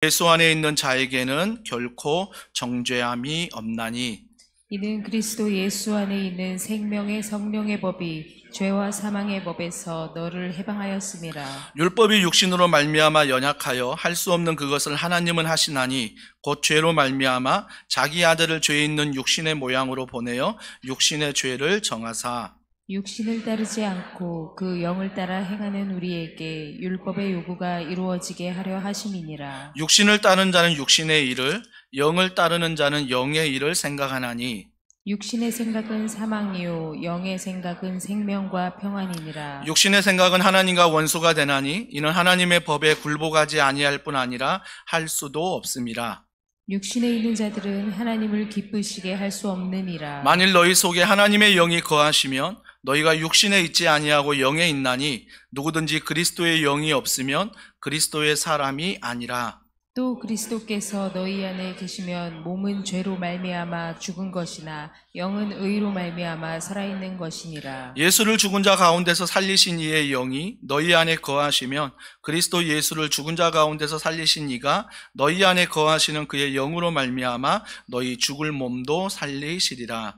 예수 안에 있는 자에게는 결코 정죄함이 없나니 이는 그리스도 예수 안에 있는 생명의 성령의 법이 죄와 사망의 법에서 너를 해방하였음이라. 율법이 육신으로 말미암아 연약하여 할 수 없는 그것을 하나님은 하시나니 곧 죄로 말미암아 자기 아들을 죄 있는 육신의 모양으로 보내어 육신의 죄를 정하사 육신을 따르지 않고 그 영을 따라 행하는 우리에게 율법의 요구가 이루어지게 하려 하심이니라. 육신을 따르는 자는 육신의 일을 영을 따르는 자는 영의 일을 생각하나니 육신의 생각은 사망이요 영의 생각은 생명과 평안이니라. 육신의 생각은 하나님과 원수가 되나니 이는 하나님의 법에 굴복하지 아니할 뿐 아니라 할 수도 없음이라. 육신에 있는 자들은 하나님을 기쁘시게 할 수 없느니라. 만일 너희 속에 하나님의 영이 거하시면 너희가 육신에 있지 아니하고 영에 있나니 누구든지 그리스도의 영이 없으면 그리스도의 사람이 아니라. 또 그리스도께서 너희 안에 계시면 몸은 죄로 말미암아 죽은 것이나 영은 의로 말미암아 살아있는 것이니라. 예수를 죽은 자 가운데서 살리신 이의 영이 너희 안에 거하시면 그리스도 예수를 죽은 자 가운데서 살리신 이가 너희 안에 거하시는 그의 영으로 말미암아 너희 죽을 몸도 살리시리라.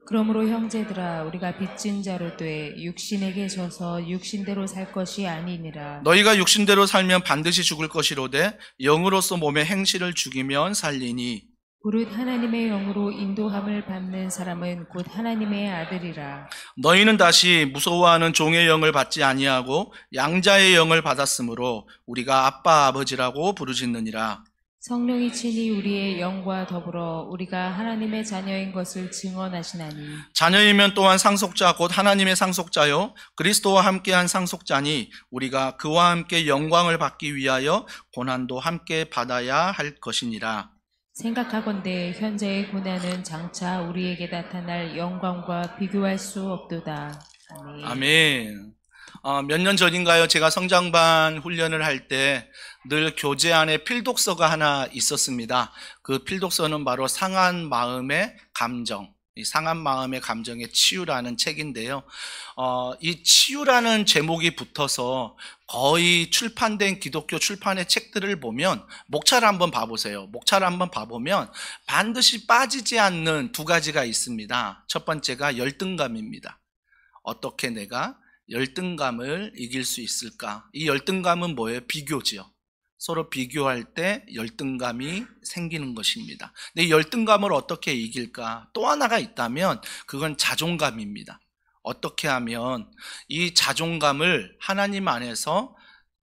그러므로 형제들아 우리가 빚진 자로 돼 육신에게 져서 육신대로 살 것이 아니니라. 너희가 육신대로 살면 반드시 죽을 것이로되 영으로서 몸의 행실을 죽이면 살리니 무릇 하나님의 영으로 인도함을 받는 사람은 곧 하나님의 아들이라. 너희는 다시 무서워하는 종의 영을 받지 아니하고 양자의 영을 받았으므로 우리가 아빠 아버지라고 부르짖느니라. 성령이 친히 우리의 영과 더불어 우리가 하나님의 자녀인 것을 증언하시나니 자녀이면 또한 상속자 곧 하나님의 상속자요 그리스도와 함께한 상속자니 우리가 그와 함께 영광을 받기 위하여 고난도 함께 받아야 할 것이니라. 생각하건대 현재의 고난은 장차 우리에게 나타날 영광과 비교할 수 없도다. 아멘. 아멘. 몇 년 전인가요? 제가 성장반 훈련을 할 때 늘 교재 안에 필독서가 하나 있었습니다. 그 필독서는 바로 상한 마음의 감정, 이 상한 마음의 감정의 치유라는 책인데요. 이 치유라는 제목이 붙어서 거의 출판된 기독교 출판의 책들을 보면 목차를 한번 봐보세요. 목차를 한번 봐보면 반드시 빠지지 않는 두 가지가 있습니다. 첫 번째가 열등감입니다. 어떻게 내가 열등감을 이길 수 있을까? 이 열등감은 뭐예요? 비교지요. 서로 비교할 때 열등감이 생기는 것입니다. 근데 이 열등감을 어떻게 이길까? 또 하나가 있다면 그건 자존감입니다. 어떻게 하면 이 자존감을 하나님 안에서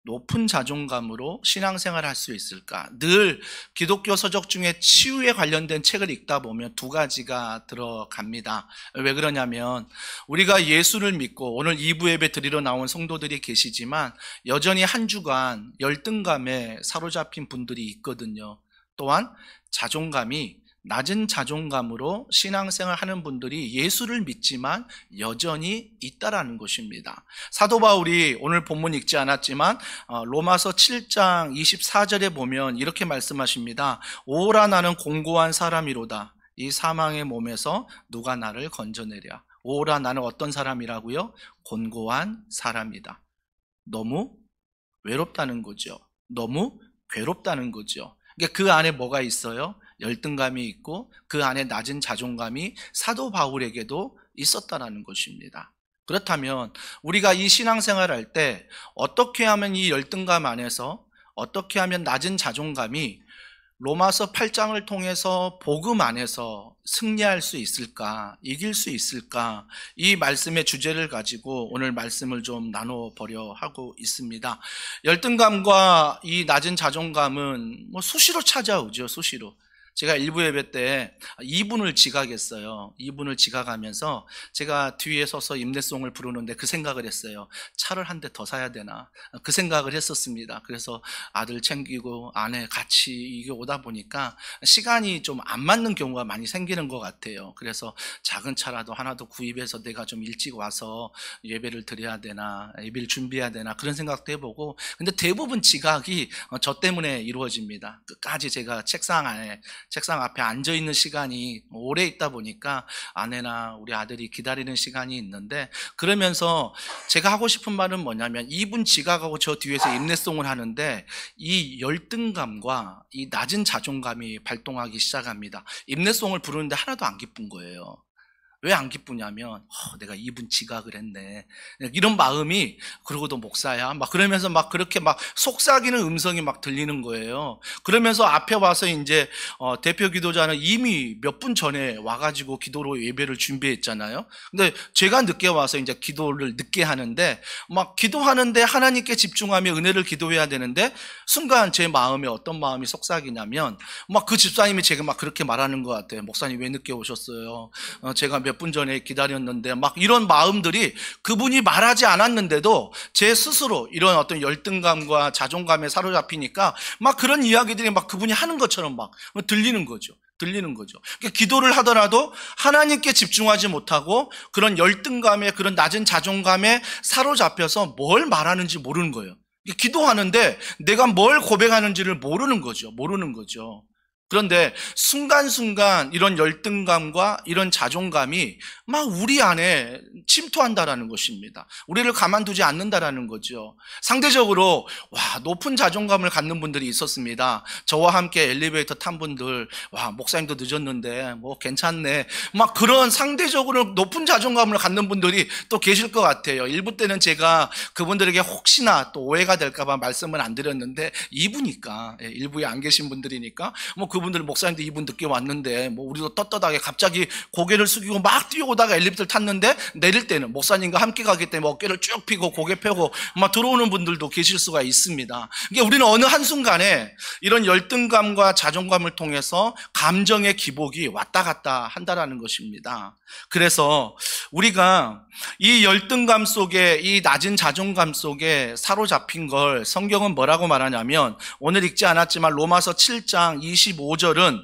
높은 자존감으로 신앙생활을 할 수 있을까? 늘 기독교 서적 중에 치유에 관련된 책을 읽다 보면 두 가지가 들어갑니다. 왜 그러냐면 우리가 예수를 믿고 오늘 2부 예배 드리러 나온 성도들이 계시지만 여전히 한 주간 열등감에 사로잡힌 분들이 있거든요. 또한 자존감이 낮은 자존감으로 신앙생활 하는 분들이 예수를 믿지만 여전히 있다라는 것입니다. 사도 바울이 오늘 본문 읽지 않았지만 로마서 7장 24절에 보면 이렇게 말씀하십니다. 오라 나는 공고한 사람이로다. 이 사망의 몸에서 누가 나를 건져내랴. 오라 나는 어떤 사람이라고요? 곤고한 사람이다. 너무 외롭다는 거죠. 너무 괴롭다는 거죠. 그러니까 그 안에 뭐가 있어요? 열등감이 있고 그 안에 낮은 자존감이 사도 바울에게도 있었다는 것입니다. 그렇다면 우리가 이 신앙생활을 할 때 어떻게 하면 이 열등감 안에서 어떻게 하면 낮은 자존감이 로마서 8장을 통해서 복음 안에서 승리할 수 있을까? 이길 수 있을까? 이 말씀의 주제를 가지고 오늘 말씀을 좀 나눠보려 하고 있습니다. 열등감과 이 낮은 자존감은 수시로 찾아오죠, 수시로. 제가 1부 예배 때 2분을 지각했어요. 2분을 지각하면서 제가 뒤에 서서 임내송을 부르는데 그 생각을 했어요. 차를 한 대 더 사야 되나? 그 생각을 했었습니다. 그래서 아들 챙기고 아내 같이 이게 오다 보니까 시간이 좀 안 맞는 경우가 많이 생기는 것 같아요. 그래서 작은 차라도 하나 더 구입해서 내가 좀 일찍 와서 예배를 드려야 되나, 예배를 준비해야 되나 그런 생각도 해보고 근데 대부분 지각이 저 때문에 이루어집니다. 끝까지 제가 책상 안에 책상 앞에 앉아 있는 시간이 오래 있다 보니까 아내나 우리 아들이 기다리는 시간이 있는데, 그러면서 제가 하고 싶은 말은 뭐냐면, 이분 지각하고 저 뒤에서 인내송을 하는데 이 열등감과 이 낮은 자존감이 발동하기 시작합니다. 인내송을 부르는데 하나도 안 기쁜 거예요. 왜 안 기쁘냐면, 내가 이분 지각을 했네, 이런 마음이. 그러고도 목사야 막 그러면서 막 그렇게 막 속삭이는 음성이 막 들리는 거예요. 그러면서 앞에 와서 이제 대표 기도자는 이미 몇 분 전에 와가지고 기도로 예배를 준비했잖아요. 근데 제가 늦게 와서 이제 기도를 늦게 하는데, 막 기도하는데 하나님께 집중하며 은혜를 기도해야 되는데, 순간 제 마음에 어떤 마음이 속삭이냐면, 막 그 집사님이 제가 막 그렇게 말하는 것 같아요. 목사님 왜 늦게 오셨어요? 제가 몇 분 전에 기다렸는데, 막 이런 마음들이, 그분이 말하지 않았는데도 제 스스로 이런 어떤 열등감과 자존감에 사로잡히니까 막 그런 이야기들이 막 그분이 하는 것처럼 막 들리는 거죠. 그러니까 기도를 하더라도 하나님께 집중하지 못하고 그런 열등감에, 그런 낮은 자존감에 사로잡혀서 뭘 말하는지 모르는 거예요. 기도하는데 내가 뭘 고백하는지를 모르는 거죠. 그런데 순간순간 이런 열등감과 이런 자존감이 막 우리 안에 침투한다라는 것입니다. 우리를 가만두지 않는다라는 거죠. 상대적으로 높은 자존감을 갖는 분들이 있었습니다. 저와 함께 엘리베이터 탄 분들, 목사님도 늦었는데 뭐 괜찮네, 막 그런 상대적으로 높은 자존감을 갖는 분들이 또 계실 것 같아요. 일부 때는 제가 그분들에게 혹시나 또 오해가 될까 봐 말씀을 안 드렸는데, 일부니까, 일부에 안 계신 분들이니까, 뭐 그분들, 목사님도 이분 늦게 왔는데 뭐 우리도 떳떳하게 갑자기 고개를 숙이고 막 뛰어오다가 엘리베이터를 탔는데, 내릴 때는 목사님과 함께 가기 때문에 어깨를 쭉 펴고 고개 펴고 막 들어오는 분들도 계실 수가 있습니다. 그러니까 우리는 어느 한순간에 이런 열등감과 자존감을 통해서 감정의 기복이 왔다 갔다 한다라는 것입니다. 그래서 우리가 이 열등감 속에, 이 낮은 자존감 속에 사로잡힌 걸 성경은 뭐라고 말하냐면, 오늘 읽지 않았지만 로마서 7장 25절은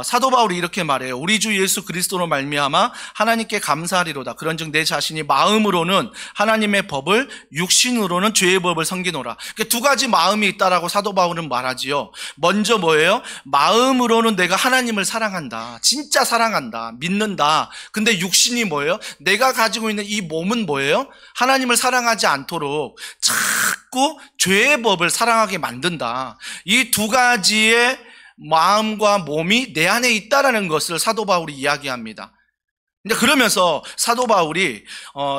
사도 바울이 이렇게 말해요. 우리 주 예수 그리스도로 말미암아 하나님께 감사하리로다. 그런즉 내 자신이 마음으로는 하나님의 법을, 육신으로는 죄의 법을 섬기노라. 두 가지 마음이 있다라고 사도 바울은 말하지요. 먼저 뭐예요? 마음으로는 내가 하나님을 사랑한다, 진짜 사랑한다, 믿는다. 근데 육신이 뭐예요? 내가 가지고 있는 이 몸은 뭐예요? 하나님을 사랑하지 않도록 자꾸 죄의 법을 사랑하게 만든다. 이 두 가지의 마음과 몸이 내 안에 있다라는 것을 사도 바울이 이야기합니다. 그러면서 사도 바울이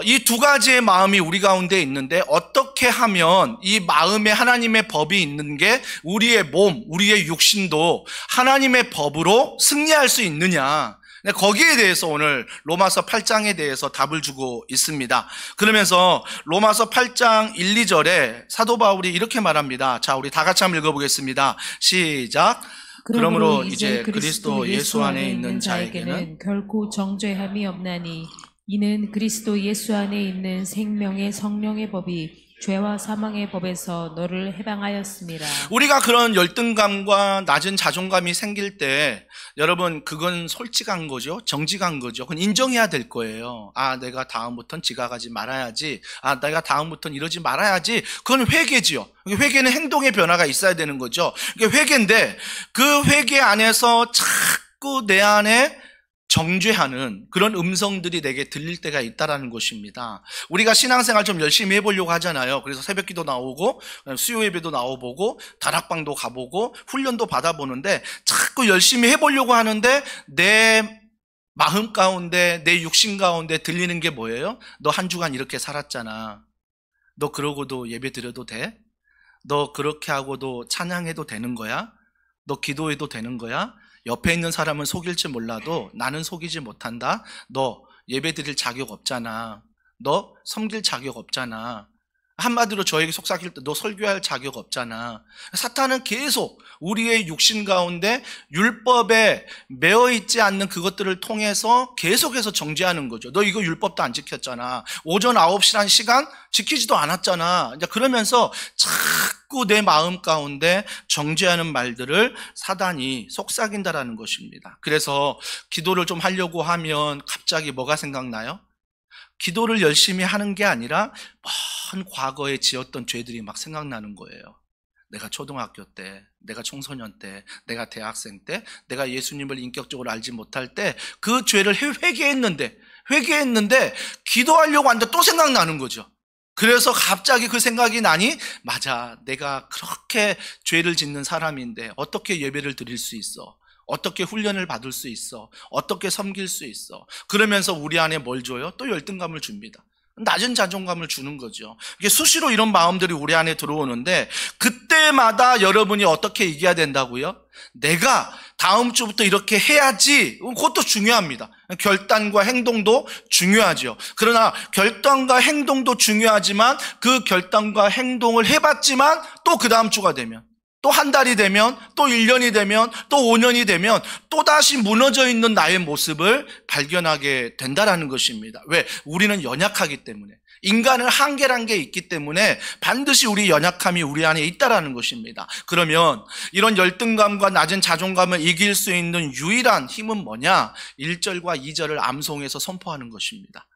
이 두 가지의 마음이 우리 가운데 있는데, 어떻게 하면 이 마음에 하나님의 법이 있는 게 우리의 몸, 우리의 육신도 하나님의 법으로 승리할 수 있느냐, 거기에 대해서 오늘 로마서 8장에 대해서 답을 주고 있습니다. 그러면서 로마서 8장 1, 2절에 사도 바울이 이렇게 말합니다. 자, 우리 다 같이 한번 읽어보겠습니다. 시작. 그러므로 이제 그리스도 예수 안에 있는 자에게는 결코 정죄함이 없나니, 이는 그리스도 예수 안에 있는 생명의 성령의 법이 죄와 사망의 법에서 너를 해방하였습니다. 우리가 그런 열등감과 낮은 자존감이 생길 때, 여러분, 그건 솔직한 거죠. 정직한 거죠. 그건 인정해야 될 거예요. 내가 다음부터는 지각하지 말아야지. 내가 다음부터는 이러지 말아야지. 그건 회개지요. 회개는 행동의 변화가 있어야 되는 거죠. 이게 회개인데, 그 회개 안에서 자꾸 내 안에 정죄하는 그런 음성들이 내게 들릴 때가 있다라는 것입니다. 우리가 신앙생활 좀 열심히 해보려고 하잖아요. 그래서 새벽기도 나오고 수요 예배도 나와보고 다락방도 가보고 훈련도 받아보는데, 자꾸 열심히 해보려고 하는데 내 마음 가운데, 내 육신 가운데 들리는 게 뭐예요? 너 한 주간 이렇게 살았잖아. 너 그러고도 예배 드려도 돼? 너 그렇게 하고도 찬양해도 되는 거야? 너 기도해도 되는 거야? 옆에 있는 사람은 속일지 몰라도 나는 속이지 못한다. 너 예배 드릴 자격 없잖아. 너 섬길 자격 없잖아. 한마디로 저에게 속삭일 때 너 설교할 자격 없잖아. 사탄은 계속 우리의 육신 가운데 율법에 매어 있지 않는 그것들을 통해서 계속해서 정죄하는 거죠. 너 이거 율법도 안 지켰잖아. 오전 9시란 시간 지키지도 않았잖아. 이제 그러면서 자꾸 내 마음 가운데 정죄하는 말들을 사단이 속삭인다라는 것입니다. 그래서 기도를 좀 하려고 하면 갑자기 뭐가 생각나요? 기도를 열심히 하는 게 아니라 먼 과거에 지었던 죄들이 막 생각나는 거예요. 내가 초등학교 때, 내가 청소년 때, 내가 대학생 때, 내가 예수님을 인격적으로 알지 못할 때 그 죄를 회개했는데 기도하려고 하는데 또 생각나는 거죠. 그래서 갑자기 그 생각이 나니, 맞아, 내가 그렇게 죄를 짓는 사람인데 어떻게 예배를 드릴 수 있어? 어떻게 훈련을 받을 수 있어? 어떻게 섬길 수 있어? 그러면서 우리 안에 뭘 줘요? 또 열등감을 줍니다. 낮은 자존감을 주는 거죠. 이게 수시로 이런 마음들이 우리 안에 들어오는데, 그때마다 여러분이 어떻게 이겨야 된다고요? 내가 다음 주부터 이렇게 해야지. 그것도 중요합니다. 결단과 행동도 중요하죠. 그러나 결단과 행동도 중요하지만 그 결단과 행동을 해봤지만 또 그 다음 주가 되면, 또 한 달이 되면, 또 1년이 되면, 또 5년이 되면 또다시 무너져 있는 나의 모습을 발견하게 된다라는 것입니다. 왜? 우리는 연약하기 때문에, 인간은 한계란 게 있기 때문에 반드시 우리 연약함이 우리 안에 있다라는 것입니다. 그러면 이런 열등감과 낮은 자존감을 이길 수 있는 유일한 힘은 뭐냐? 1절과 2절을 암송해서 선포하는 것입니다.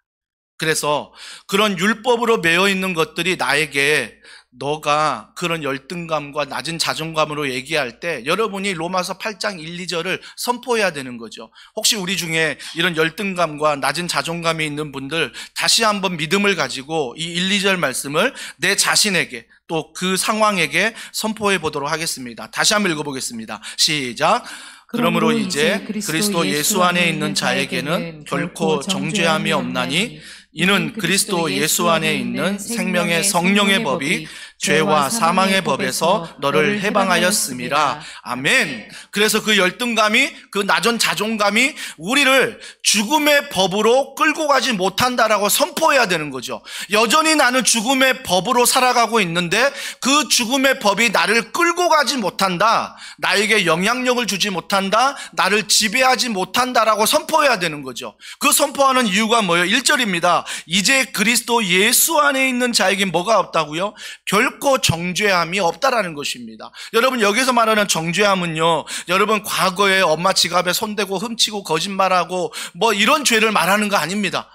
그래서 그런 율법으로 매여 있는 것들이 나에게, 너가 그런 열등감과 낮은 자존감으로 얘기할 때 여러분이 로마서 8장 1, 2절을 선포해야 되는 거죠. 혹시 우리 중에 이런 열등감과 낮은 자존감이 있는 분들, 다시 한번 믿음을 가지고 이 1, 2절 말씀을 내 자신에게 또 그 상황에게 선포해 보도록 하겠습니다. 다시 한번 읽어보겠습니다. 시작. 그러므로 이제 그리스도 예수 안에 있는 자에게는 결코 정죄함이 없나니, 이는 그리스도 예수 안에 있는 생명의 성령의 법이 죄와 사망의 법에서 너를 해방하였음이라. 아멘. 그래서 그 열등감이, 그 낮은 자존감이 우리를 죽음의 법으로 끌고 가지 못한다라고 선포해야 되는 거죠. 여전히 나는 죽음의 법으로 살아가고 있는데 그 죽음의 법이 나를 끌고 가지 못한다, 나에게 영향력을 주지 못한다, 나를 지배하지 못한다라고 선포해야 되는 거죠. 그 선포하는 이유가 뭐예요? 1절입니다. 이제 그리스도 예수 안에 있는 자에게 뭐가 없다고요? 결코 정죄함이 없다라는 것입니다. 여러분, 여기서 말하는 정죄함은요, 여러분 과거에 엄마 지갑에 손대고 훔치고 거짓말하고 뭐 이런 죄를 말하는 거 아닙니다.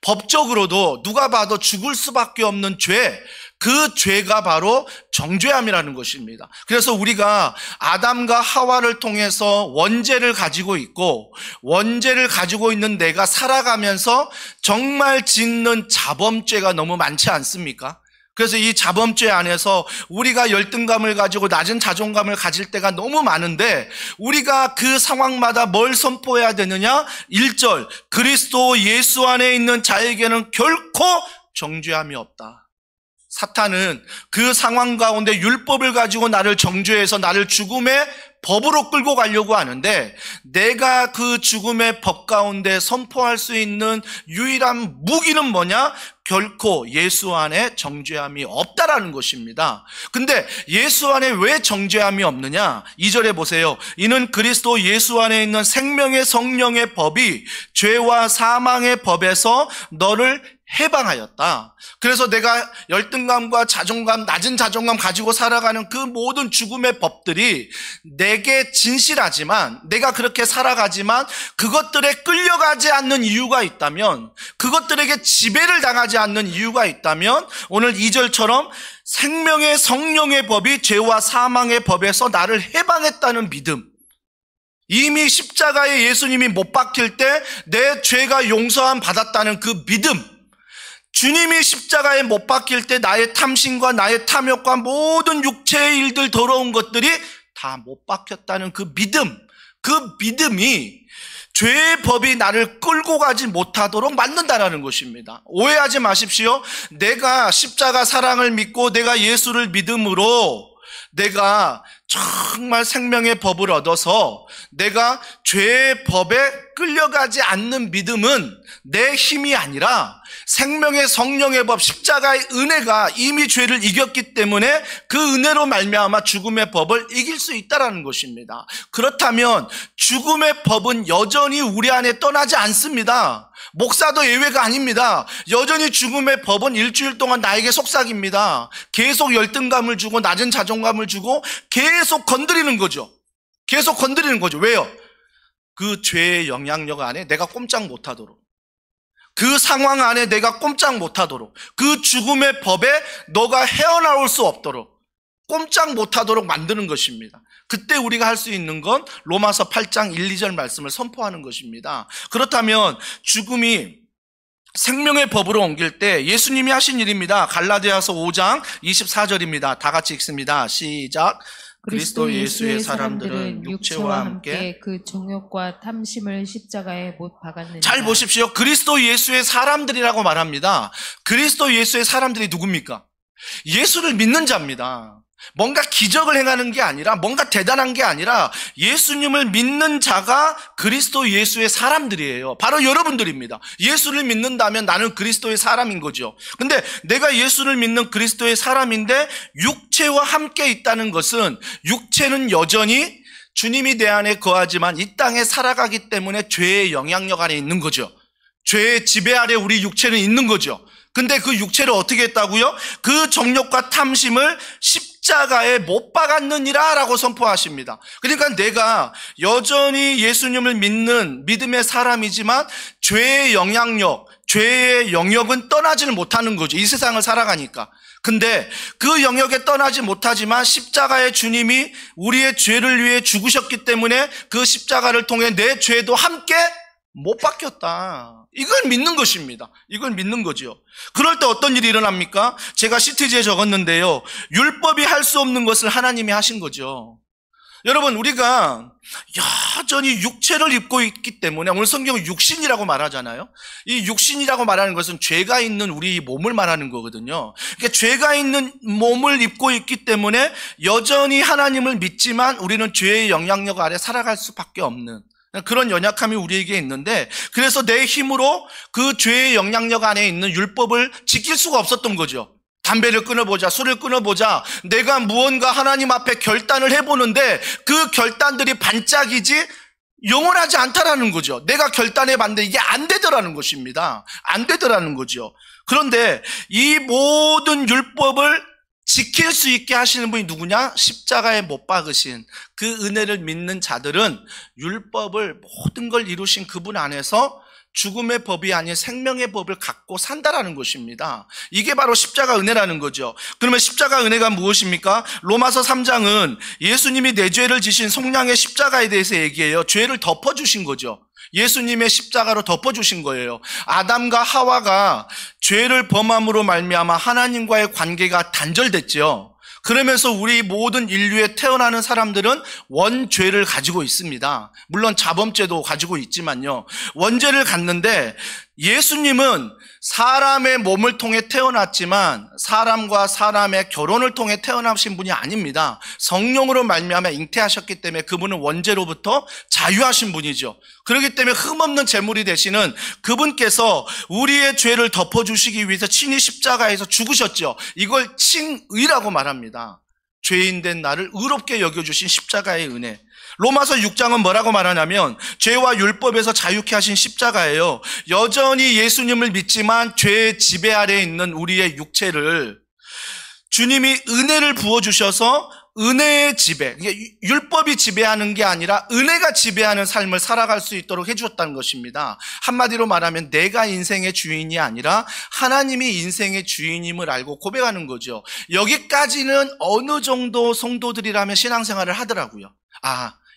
법적으로도 누가 봐도 죽을 수밖에 없는 죄, 그 죄가 바로 정죄함이라는 것입니다. 그래서 우리가 아담과 하와를 통해서 원죄를 가지고 있고, 원죄를 가지고 있는 내가 살아가면서 정말 짓는 자범죄가 너무 많지 않습니까? 그래서 이 자범죄 안에서 우리가 열등감을 가지고 낮은 자존감을 가질 때가 너무 많은데, 우리가 그 상황마다 뭘 선포해야 되느냐? 1절, 그리스도 예수 안에 있는 자에게는 결코 정죄함이 없다. 사탄은 그 상황 가운데 율법을 가지고 나를 정죄해서 나를 죽음의 법으로 끌고 가려고 하는데, 내가 그 죽음의 법 가운데 선포할 수 있는 유일한 무기는 뭐냐? 결코 예수 안에 정죄함이 없다라는 것입니다. 근데 예수 안에 왜 정죄함이 없느냐? 2절에 보세요. 이는 그리스도 예수 안에 있는 생명의 성령의 법이 죄와 사망의 법에서 너를 해방하였다. 그래서 내가 열등감과 자존감, 낮은 자존감 가지고 살아가는 그 모든 죽음의 법들이 내게 진실하지만, 내가 그렇게 살아가지만 그것들에 끌려가지 않는 이유가 있다면, 그것들에게 지배를 당하지 않는 이유가 있다면, 오늘 2절처럼 생명의 성령의 법이 죄와 사망의 법에서 나를 해방했다는 믿음, 이미 십자가에 예수님이 못 박힐 때 내 죄가 용서함 받았다는 그 믿음, 주님이 십자가에 못 박힐 때 나의 탐심과 나의 탐욕과 모든 육체의 일들, 더러운 것들이 다 못 박혔다는 그 믿음, 그 믿음이 죄의 법이 나를 끌고 가지 못하도록 만든다는 것입니다. 오해하지 마십시오. 내가 십자가 사랑을 믿고 내가 예수를 믿음으로 내가 정말 생명의 법을 얻어서 내가 죄의 법에 끌려가지 않는 믿음은 내 힘이 아니라 생명의 성령의 법, 십자가의 은혜가 이미 죄를 이겼기 때문에 그 은혜로 말미암아 죽음의 법을 이길 수 있다는 것입니다. 그렇다면 죽음의 법은 여전히 우리 안에 떠나지 않습니다. 목사도 예외가 아닙니다. 여전히 죽음의 법은 일주일 동안 나에게 속삭입니다. 계속 열등감을 주고 낮은 자존감을 주고 계속 건드리는 거죠. 계속 건드리는 거죠. 왜요? 그 죄의 영향력 안에 내가 꼼짝 못하도록, 그 상황 안에 내가 꼼짝 못하도록, 그 죽음의 법에 너가 헤어나올 수 없도록 꼼짝 못하도록 만드는 것입니다. 그때 우리가 할 수 있는 건 로마서 8장 1, 2절 말씀을 선포하는 것입니다. 그렇다면 죽음이 생명의 법으로 옮길 때 예수님이 하신 일입니다. 갈라디아서 5장 24절입니다. 다 같이 읽습니다. 시작. 그리스도 예수의 사람들은 육체와 함께 그 정욕과 탐심을 십자가에 못 박았느니라. 잘 보십시오. 그리스도 예수의 사람들이라고 말합니다. 그리스도 예수의 사람들이 누굽니까? 예수를 믿는 자입니다. 뭔가 기적을 행하는 게 아니라, 뭔가 대단한 게 아니라 예수님을 믿는 자가 그리스도 예수의 사람들이에요. 바로 여러분들입니다. 예수를 믿는다면 나는 그리스도의 사람인 거죠. 근데 내가 예수를 믿는 그리스도의 사람인데 육체와 함께 있다는 것은, 육체는 여전히 주님이 내 안에 거하지만 이 땅에 살아가기 때문에 죄의 영향력 아래 있는 거죠. 죄의 지배 아래 우리 육체는 있는 거죠. 근데 그 육체를 어떻게 했다고요? 그 정욕과 탐심을 십자가에 못 박았느니라 라고 선포하십니다. 그러니까 내가 여전히 예수님을 믿는 믿음의 사람이지만 죄의 영향력, 죄의 영역은 떠나지를 못하는 거죠. 이 세상을 살아가니까. 근데 그 영역에 떠나지 못하지만 십자가의 주님이 우리의 죄를 위해 죽으셨기 때문에 그 십자가를 통해 내 죄도 함께 못 바뀌었다. 이걸 믿는 것입니다. 이걸 믿는 거죠. 그럴 때 어떤 일이 일어납니까? 제가 시트지에 적었는데요. 율법이 할 수 없는 것을 하나님이 하신 거죠. 여러분, 우리가 여전히 육체를 입고 있기 때문에, 오늘 성경은 육신이라고 말하잖아요. 이 육신이라고 말하는 것은 죄가 있는 우리 몸을 말하는 거거든요. 그러니까 죄가 있는 몸을 입고 있기 때문에 여전히 하나님을 믿지만 우리는 죄의 영향력 아래 살아갈 수밖에 없는 그런 연약함이 우리에게 있는데, 그래서 내 힘으로 그 죄의 영향력 안에 있는 율법을 지킬 수가 없었던 거죠. 담배를 끊어보자, 술을 끊어보자, 내가 무언가 하나님 앞에 결단을 해보는데 그 결단들이 반짝이지 영원하지 않다라는 거죠. 내가 결단해봤는데 이게 안 되더라는 것입니다. 안 되더라는 거죠. 그런데 이 모든 율법을 지킬 수 있게 하시는 분이 누구냐? 십자가에 못 박으신 그 은혜를 믿는 자들은 율법을, 모든 걸 이루신 그분 안에서 죽음의 법이 아닌 생명의 법을 갖고 산다라는 것입니다. 이게 바로 십자가 은혜라는 거죠. 그러면 십자가 은혜가 무엇입니까? 로마서 3장은 예수님이 내 죄를 지신 속량의 십자가에 대해서 얘기해요. 죄를 덮어주신 거죠. 예수님의 십자가로 덮어주신 거예요. 아담과 하와가 죄를 범함으로 말미암아 하나님과의 관계가 단절됐죠. 그러면서 우리 모든 인류에 태어나는 사람들은 원죄를 가지고 있습니다. 물론 자범죄도 가지고 있지만요. 원죄를 갖는데 예수님은 사람의 몸을 통해 태어났지만 사람과 사람의 결혼을 통해 태어나신 분이 아닙니다. 성령으로 말미암아 잉태하셨기 때문에 그분은 원죄로부터 자유하신 분이죠. 그렇기 때문에 흠없는 제물이 되시는 그분께서 우리의 죄를 덮어주시기 위해서 친히 십자가에서 죽으셨죠. 이걸 칭의라고 말합니다. 죄인 된 나를 의롭게 여겨주신 십자가의 은혜. 로마서 6장은 뭐라고 말하냐면 죄와 율법에서 자유케 하신 십자가예요. 여전히 예수님을 믿지만 죄의 지배 아래에 있는 우리의 육체를 주님이 은혜를 부어주셔서 은혜의 지배, 율법이 지배하는 게 아니라 은혜가 지배하는 삶을 살아갈 수 있도록 해주셨다는 것입니다. 한마디로 말하면 내가 인생의 주인이 아니라 하나님이 인생의 주인임을 알고 고백하는 거죠. 여기까지는 어느 정도 성도들이라면 신앙생활을 하더라고요.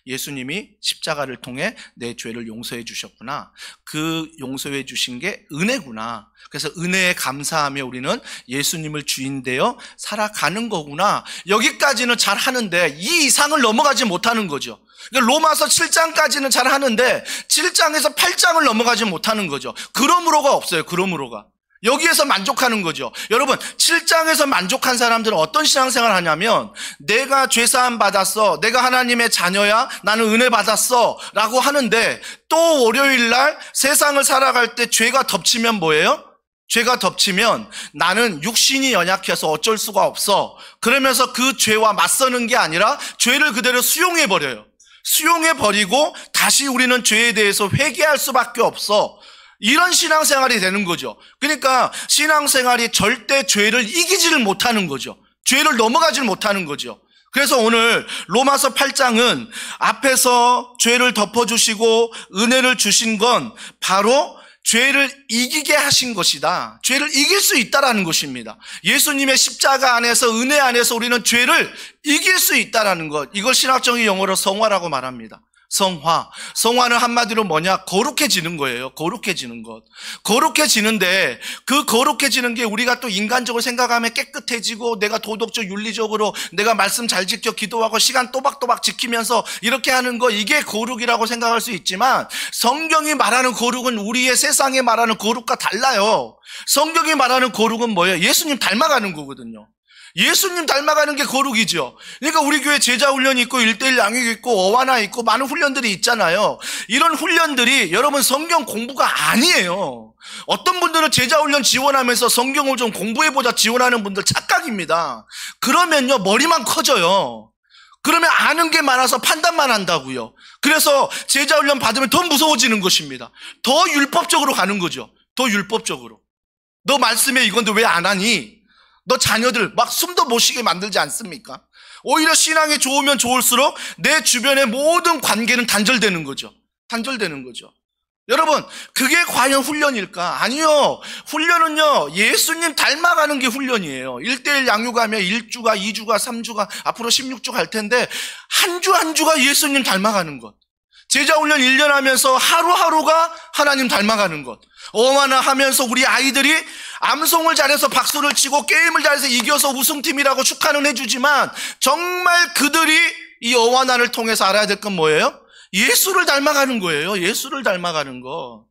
예수님이 십자가를 통해 내 죄를 용서해 주셨구나. 그 용서해 주신 게 은혜구나. 그래서 은혜에 감사하며 우리는 예수님을 주인 되어 살아가는 거구나. 여기까지는 잘 하는데 이 이상을 넘어가지 못하는 거죠. 그러니까 로마서 7장까지는 잘 하는데 7장에서 8장을 넘어가지 못하는 거죠. 그러므로가 없어요. 그러므로가. 여기에서 만족하는 거죠. 여러분, 7장에서 만족한 사람들은 어떤 신앙생활을 하냐면 내가 죄사함 받았어, 내가 하나님의 자녀야, 나는 은혜 받았어 라고 하는데 또 월요일날 세상을 살아갈 때 죄가 덮치면 뭐예요? 죄가 덮치면 나는 육신이 연약해서 어쩔 수가 없어. 그러면서 그 죄와 맞서는 게 아니라 죄를 그대로 수용해버려요. 수용해버리고 다시 우리는 죄에 대해서 회개할 수밖에 없어. 이런 신앙생활이 되는 거죠. 그러니까 신앙생활이 절대 죄를 이기지를 못하는 거죠. 죄를 넘어가지를 못하는 거죠. 그래서 오늘 로마서 8장은 앞에서 죄를 덮어주시고 은혜를 주신 건 바로 죄를 이기게 하신 것이다. 죄를 이길 수 있다라는 것입니다. 예수님의 십자가 안에서, 은혜 안에서 우리는 죄를 이길 수 있다라는 것. 이걸 신학적인 용어로 성화라고 말합니다. 성화. 성화는 한마디로 뭐냐? 거룩해지는 거예요. 거룩해지는 것. 거룩해지는데 그 거룩해지는 게 우리가 또 인간적으로 생각하면 깨끗해지고 내가 도덕적, 윤리적으로 내가 말씀 잘 지켜 기도하고 시간 또박또박 지키면서 이렇게 하는 거, 이게 거룩이라고 생각할 수 있지만 성경이 말하는 거룩은 우리의 세상에 말하는 거룩과 달라요. 성경이 말하는 거룩은 뭐예요? 예수님 닮아가는 거거든요. 예수님 닮아가는 게 거룩이죠. 그러니까 우리 교회 제자훈련이 있고 1:1 양육이 있고 어와나 있고 많은 훈련들이 있잖아요. 이런 훈련들이 여러분 성경 공부가 아니에요. 어떤 분들은 제자훈련 지원하면서 성경을 좀 공부해보자 지원하는 분들 착각입니다. 그러면요 머리만 커져요. 그러면 아는 게 많아서 판단만 한다고요. 그래서 제자훈련 받으면 더 무서워지는 것입니다. 더 율법적으로 가는 거죠. 더 율법적으로. 너 말씀에 이건데 왜 안 하니? 너 자녀들 막 숨도 못 쉬게 만들지 않습니까? 오히려 신앙이 좋으면 좋을수록 내 주변의 모든 관계는 단절되는 거죠. 단절되는 거죠. 여러분, 그게 과연 훈련일까? 아니요. 훈련은요, 예수님 닮아가는 게 훈련이에요. 1:1 양육하면 1주가, 2주가, 3주가, 앞으로 16주 갈 텐데, 한 주 한 주가 예수님 닮아가는 것. 제자훈련 1년 하면서 하루하루가 하나님 닮아가는 것. 어와나 하면서 우리 아이들이 암송을 잘해서 박수를 치고 게임을 잘해서 이겨서 우승팀이라고 축하는 해주지만 정말 그들이 이 어와나를 통해서 알아야 될 건 뭐예요? 예수를 닮아가는 거예요. 예수를 닮아가는 거.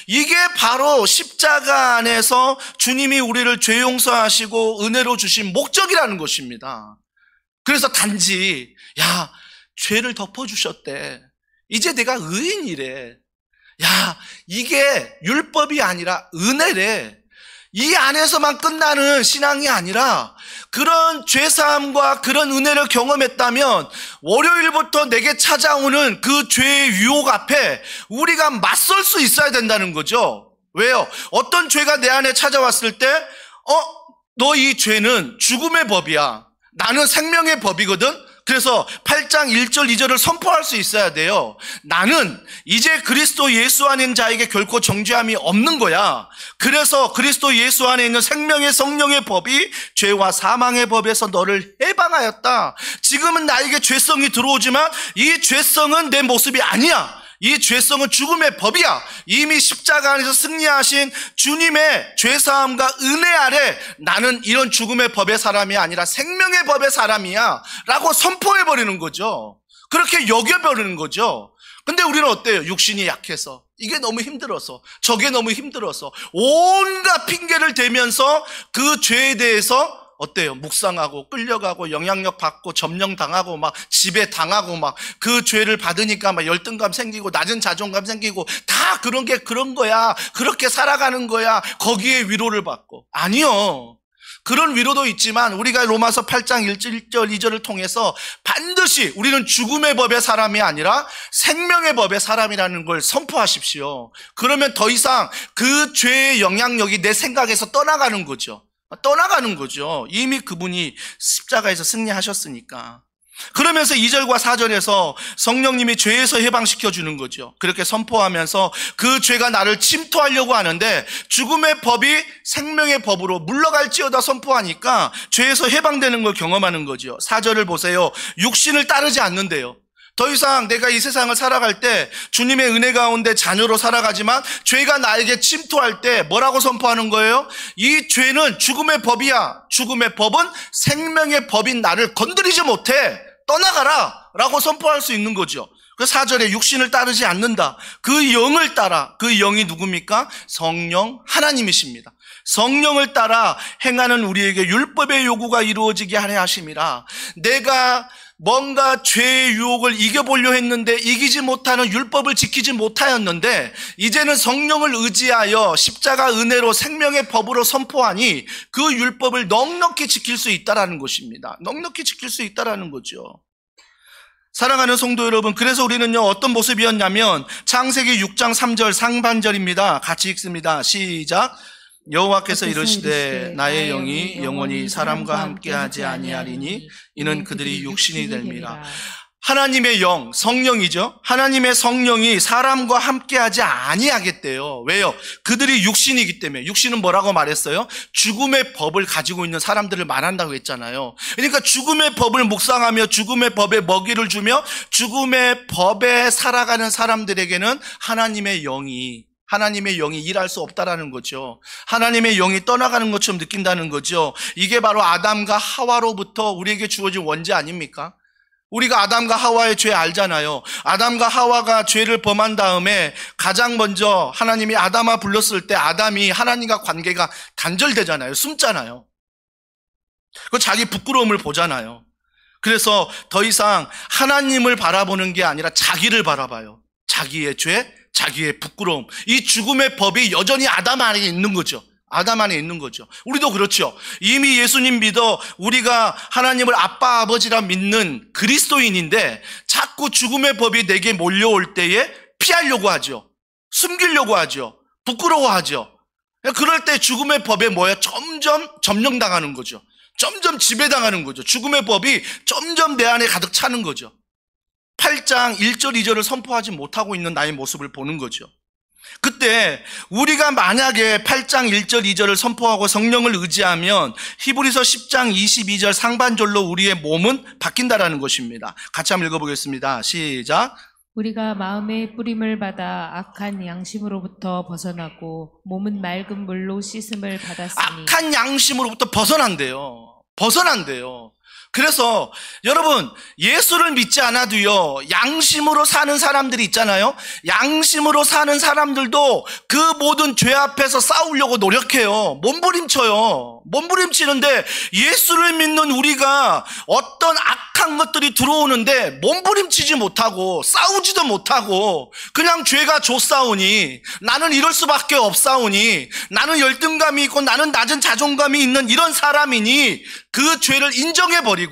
이게 바로 십자가 안에서 주님이 우리를 죄 용서하시고 은혜로 주신 목적이라는 것입니다. 그래서 단지 야, 죄를 덮어주셨대. 이제 내가 의인이래. 야, 이게 율법이 아니라 은혜래. 이 안에서만 끝나는 신앙이 아니라 그런 죄사함과 그런 은혜를 경험했다면 월요일부터 내게 찾아오는 그 죄의 유혹 앞에 우리가 맞설 수 있어야 된다는 거죠. 왜요? 어떤 죄가 내 안에 찾아왔을 때 너 이 죄는 죽음의 법이야. 나는 생명의 법이거든. 그래서 8장 1절 2절을 선포할 수 있어야 돼요. 나는 이제 그리스도 예수 안에 있는 자에게 결코 정죄함이 없는 거야. 그래서 그리스도 예수 안에 있는 생명의 성령의 법이 죄와 사망의 법에서 너를 해방하였다. 지금은 나에게 죄성이 들어오지만 이 죄성은 내 모습이 아니야. 이 죄성은 죽음의 법이야. 이미 십자가 안에서 승리하신 주님의 죄사함과 은혜 아래 나는 이런 죽음의 법의 사람이 아니라 생명의 법의 사람이야 라고 선포해버리는 거죠. 그렇게 여겨버리는 거죠. 근데 우리는 어때요? 육신이 약해서, 이게 너무 힘들어서, 저게 너무 힘들어서 온갖 핑계를 대면서 그 죄에 대해서 어때요? 묵상하고 끌려가고 영향력 받고 점령당하고 막 지배당하고 막 그 죄를 받으니까 막 열등감 생기고 낮은 자존감 생기고 다 그런 게 그런 거야. 그렇게 살아가는 거야. 거기에 위로를 받고. 아니요. 그런 위로도 있지만 우리가 로마서 8장 1절 2절을 통해서 반드시 우리는 죽음의 법의 사람이 아니라 생명의 법의 사람이라는 걸 선포하십시오. 그러면 더 이상 그 죄의 영향력이 내 생각에서 떠나가는 거죠. 이미 그분이 십자가에서 승리하셨으니까. 그러면서 2절과 4절에서 성령님이 죄에서 해방시켜 주는 거죠. 그렇게 선포하면서 그 죄가 나를 침투하려고 하는데 죽음의 법이 생명의 법으로 물러갈지어다 선포하니까 죄에서 해방되는 걸 경험하는 거죠. 4절을 보세요. 육신을 따르지 않는데요. 더 이상 내가 이 세상을 살아갈 때 주님의 은혜 가운데 자녀로 살아가지만 죄가 나에게 침투할 때 뭐라고 선포하는 거예요? 이 죄는 죽음의 법이야. 죽음의 법은 생명의 법인 나를 건드리지 못해. 떠나가라 라고 선포할 수 있는 거죠. 그 4절에 육신을 따르지 않는다. 그 영을 따라. 그 영이 누굽니까? 성령 하나님이십니다. 성령을 따라 행하는 우리에게 율법의 요구가 이루어지게 하려 하심이라. 내가 뭔가 죄의 유혹을 이겨보려 했는데 이기지 못하는 율법을 지키지 못하였는데 이제는 성령을 의지하여 십자가 은혜로 생명의 법으로 선포하니 그 율법을 넉넉히 지킬 수 있다라는 것입니다. 넉넉히 지킬 수 있다라는 거죠. 사랑하는 성도 여러분, 그래서 우리는요 어떤 모습이었냐면 창세기 6장 3절 상반절입니다. 같이 읽습니다. 시작. 여호와께서 이르시되 나의 영이 영원히 사람과 함께하지 아니하리니 이는 그들이 육신이 됨이라. 하나님의 영, 성령이죠. 하나님의 성령이 사람과 함께하지 아니하겠대요. 왜요? 그들이 육신이기 때문에. 육신은 뭐라고 말했어요? 죽음의 법을 가지고 있는 사람들을 말한다고 했잖아요. 그러니까 죽음의 법을 묵상하며 죽음의 법에 먹이를 주며 죽음의 법에 살아가는 사람들에게는 하나님의 영이 일할 수 없다라는 거죠. 하나님의 영이 떠나가는 것처럼 느낀다는 거죠. 이게 바로 아담과 하와로부터 우리에게 주어진 원죄 아닙니까? 우리가 아담과 하와의 죄 알잖아요. 아담과 하와가 죄를 범한 다음에 가장 먼저 하나님이 아담아 불렀을 때 아담이 하나님과 관계가 단절되잖아요. 숨잖아요. 그 자기 부끄러움을 보잖아요. 그래서 더 이상 하나님을 바라보는 게 아니라 자기를 바라봐요. 자기의 죄, 자기의 부끄러움. 이 죽음의 법이 여전히 아담 안에 있는 거죠. 아담 안에 있는 거죠. 우리도 그렇죠. 이미 예수님 믿어 우리가 하나님을 아빠 아버지라 믿는 그리스도인인데 자꾸 죽음의 법이 내게 몰려올 때에 피하려고 하죠. 숨기려고 하죠. 부끄러워하죠. 그럴 때 죽음의 법에 점점 점령당하는 거죠. 점점 지배당하는 거죠. 죽음의 법이 점점 내 안에 가득 차는 거죠. 8장 1절 2절을 선포하지 못하고 있는 나의 모습을 보는 거죠. 그때 우리가 만약에 8장 1절 2절을 선포하고 성령을 의지하면 히브리서 10장 22절 상반절로 우리의 몸은 바뀐다라는 것입니다. 같이 한번 읽어보겠습니다. 시작. 우리가 마음의 뿌림을 받아 악한 양심으로부터 벗어나고 몸은 맑은 물로 씻음을 받았으니. 악한 양심으로부터 벗어난대요. 그래서 여러분 예수를 믿지 않아도요 양심으로 사는 사람들이 있잖아요. 양심으로 사는 사람들도 그 모든 죄 앞에서 싸우려고 노력해요. 몸부림치는데 예수를 믿는 우리가 어떤 악한 것들이 들어오는데 몸부림치지 못하고 싸우지도 못하고 그냥 죄가 좋사오니 나는 이럴 수밖에 없사오니 나는 열등감이 있고 나는 낮은 자존감이 있는 이런 사람이니 그 죄를 인정해버리고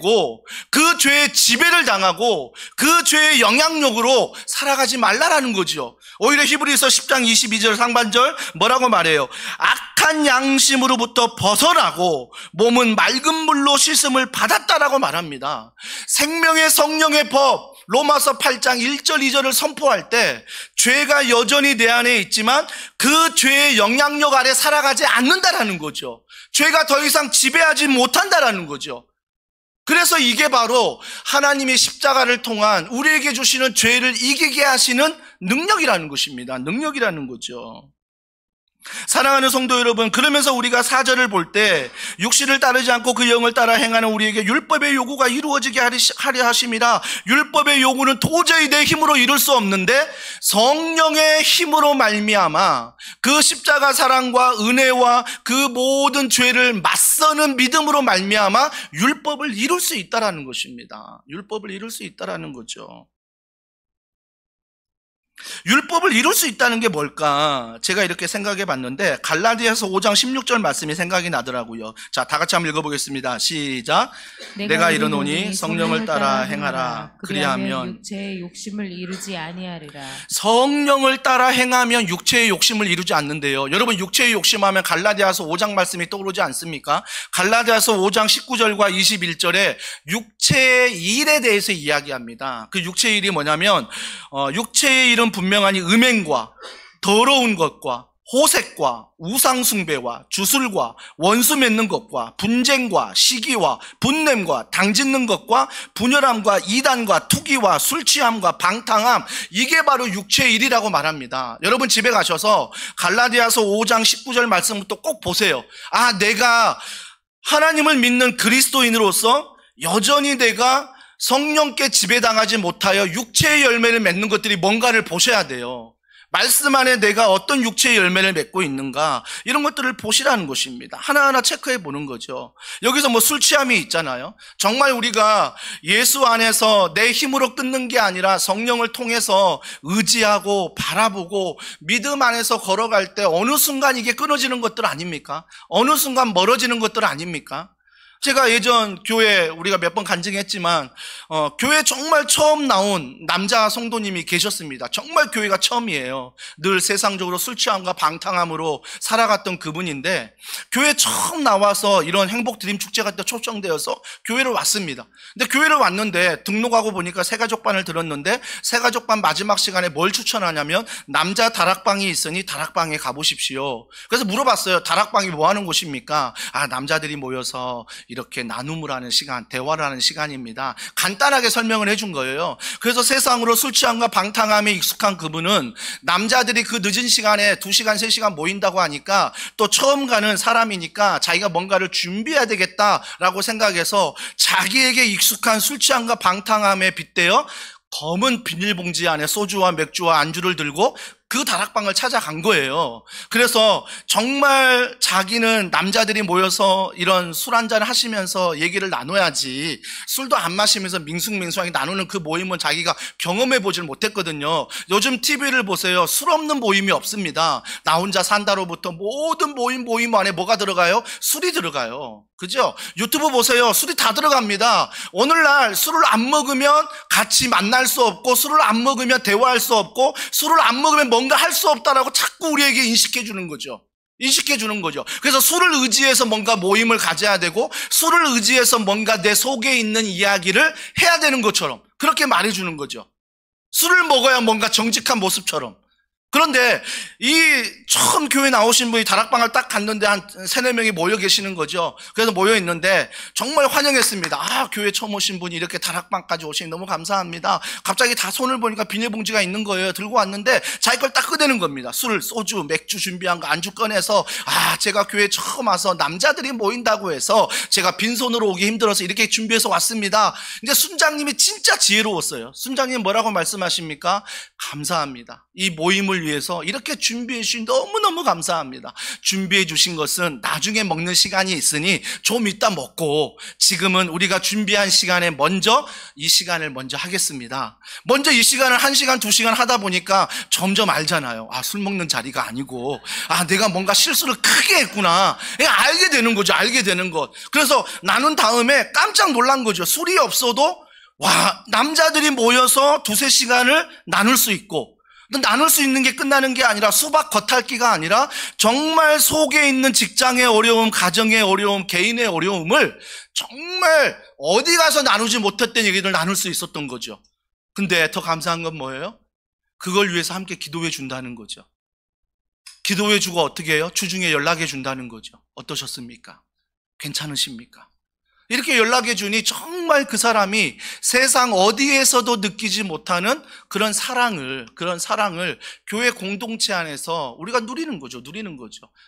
그 죄의 지배를 당하고 그 죄의 영향력으로 살아가지 말라라는 거죠. 오히려 히브리서 10장 22절 상반절 뭐라고 말해요? 악한 양심으로부터 벗어나고 몸은 맑은 물로 씻음을 받았다라고 말합니다. 생명의 성령의 법 로마서 8장 1절 2절을 선포할 때 죄가 여전히 내 안에 있지만 그 죄의 영향력 아래 살아가지 않는다라는 거죠. 죄가 더 이상 지배하지 못한다라는 거죠. 그래서 이게 바로 하나님의 십자가를 통한 우리에게 주시는 죄를 이기게 하시는 능력이라는 것입니다. 능력이라는 거죠. 사랑하는 성도 여러분, 그러면서 우리가 4절을 볼 때 육신을 따르지 않고 그 영을 따라 행하는 우리에게 율법의 요구가 이루어지게 하려 하심이라. 율법의 요구는 도저히 내 힘으로 이룰 수 없는데 성령의 힘으로 말미암아 그 십자가 사랑과 은혜와 그 모든 죄를 맞서는 믿음으로 말미암아 율법을 이룰 수 있다라는 것입니다. 율법을 이룰 수 있다라는 거죠. 율법을 이룰 수 있다는 게 뭘까? 제가 이렇게 생각해 봤는데 갈라디아서 5장 16절 말씀이 생각이 나더라고요. 자, 다 같이 한번 읽어보겠습니다. 시작. 내가 이르노니 성령을 따라 행하라. 그리하면 육체의 욕심을 이루지 아니하리라. 성령을 따라 행하면 육체의 욕심을 이루지 않는데요. 여러분 육체의 욕심하면 갈라디아서 5장 말씀이 떠오르지 않습니까? 갈라디아서 5장 19절과 21절에 육체의 일에 대해서 이야기합니다. 그 육체의 일이 뭐냐면 육체의 일은 분명하니 음행과 더러운 것과 호색과 우상숭배와 주술과 원수 맺는 것과 분쟁과 시기와 분냄과 당짓는 것과 분열함과 이단과 투기와 술취함과 방탕함, 이게 바로 육체의 일이라고 말합니다. 여러분 집에 가셔서 갈라디아서 5장 19절 말씀부터 꼭 보세요. 아, 내가 하나님을 믿는 그리스도인으로서 여전히 내가 성령께 지배당하지 못하여 육체의 열매를 맺는 것들이 뭔가를 보셔야 돼요. 말씀 안에 내가 어떤 육체의 열매를 맺고 있는가, 이런 것들을 보시라는 것입니다. 하나하나 체크해 보는 거죠. 여기서 술 취함이 있잖아요. 정말 우리가 예수 안에서 내 힘으로 끊는 게 아니라 성령을 통해서 의지하고 바라보고 믿음 안에서 걸어갈 때 어느 순간 이게 끊어지는 것들 아닙니까? 어느 순간 멀어지는 것들 아닙니까? 제가 예전 교회 우리가 몇 번 간증했지만 교회 정말 처음 나온 남자 성도님이 계셨습니다. 정말 교회가 처음이에요. 늘 세상적으로 술 취함과 방탕함으로 살아갔던 그분인데 교회 처음 나와서 이런 행복 드림 축제 같은 데 초청되어서 교회를 왔습니다. 근데 교회를 왔는데 등록하고 보니까 새가족반을 들었는데 새가족반 마지막 시간에 뭘 추천하냐면 남자 다락방이 있으니 다락방에 가보십시오. 그래서 물어봤어요. 다락방이 뭐 하는 곳입니까? 남자들이 모여서 이렇게 나눔을 하는 시간, 대화를 하는 시간입니다. 간단하게 설명을 해준 거예요. 그래서 세상으로 술 취함과 방탕함에 익숙한 그분은 남자들이 그 늦은 시간에 2시간, 3시간 모인다고 하니까 또 처음 가는 사람이니까 자기가 뭔가를 준비해야 되겠다라고 생각해서 자기에게 익숙한 술 취함과 방탕함에 빗대어 검은 비닐봉지 안에 소주와 맥주와 안주를 들고 그 다락방을 찾아간 거예요. 그래서 정말 자기는 남자들이 모여서 이런 술 한잔을 하시면서 얘기를 나눠야지 술도 안 마시면서 밍숭맹숭하게 나누는 그 모임은 자기가 경험해 보질 못했거든요. 요즘 TV를 보세요. 술 없는 모임이 없습니다. 나 혼자 산다로부터 모든 모임 안에 뭐가 들어가요? 술이 들어가요. 그죠? 유튜브 보세요. 술이 다 들어갑니다. 오늘날 술을 안 먹으면 같이 만날 수 없고 술을 안 먹으면 대화할 수 없고 술을 안 먹으면 뭔가 할 수 없다라고 자꾸 우리에게 인식해 주는 거죠. 그래서 술을 의지해서 뭔가 모임을 가져야 되고 술을 의지해서 뭔가 내 속에 있는 이야기를 해야 되는 것처럼 그렇게 말해주는 거죠. 술을 먹어야 뭔가 정직한 모습처럼. 그런데 이 처음 교회 나오신 분이 다락방을 딱 갔는데 한 3-4명이 모여 계시는 거죠. 그래서 모여 있는데 정말 환영했습니다. 교회 처음 오신 분이 이렇게 다락방까지 오시니 너무 감사합니다. 갑자기 다 손을 보니까 비닐봉지가 있는 거예요. 들고 왔는데 자기 걸 딱 꺼내는 겁니다. 술, 소주, 맥주 준비한 거 안주 꺼내서 제가 교회 처음 와서 남자들이 모인다고 해서 제가 빈손으로 오기 힘들어서 이렇게 준비해서 왔습니다. 근데 순장님이 진짜 지혜로웠어요. 순장님 뭐라고 말씀하십니까? 감사합니다. 이 모임을 위해서 이렇게 준비해 주신 너무너무 감사합니다. 준비해 주신 것은 나중에 먹는 시간이 있으니 좀 이따 먹고 지금은 우리가 준비한 시간에 먼저 이 시간을 먼저 하겠습니다. 먼저 이 시간을 1시간, 2시간 하다 보니까 점점 알잖아요. 술 먹는 자리가 아니고 내가 뭔가 실수를 크게 했구나. 알게 되는 거죠. 알게 되는 것. 그래서 나눈 다음에 깜짝 놀란 거죠. 술이 없어도 남자들이 모여서 2-3시간을 나눌 수 있고 나눌 수 있는 게 끝나는 게 아니라 수박 겉핥기가 아니라 정말 속에 있는 직장의 어려움, 가정의 어려움, 개인의 어려움을 정말 어디 가서 나누지 못했던 얘기들 나눌 수 있었던 거죠. 근데 더 감사한 건 뭐예요? 그걸 위해서 함께 기도해 준다는 거죠. 기도해 주고 어떻게 해요? 주중에 연락해 준다는 거죠. 어떠셨습니까? 괜찮으십니까? 이렇게 연락해 주니 정말 그 사람이 세상 어디에서도 느끼지 못하는 그런 사랑을 교회 공동체 안에서 우리가 누리는 거죠.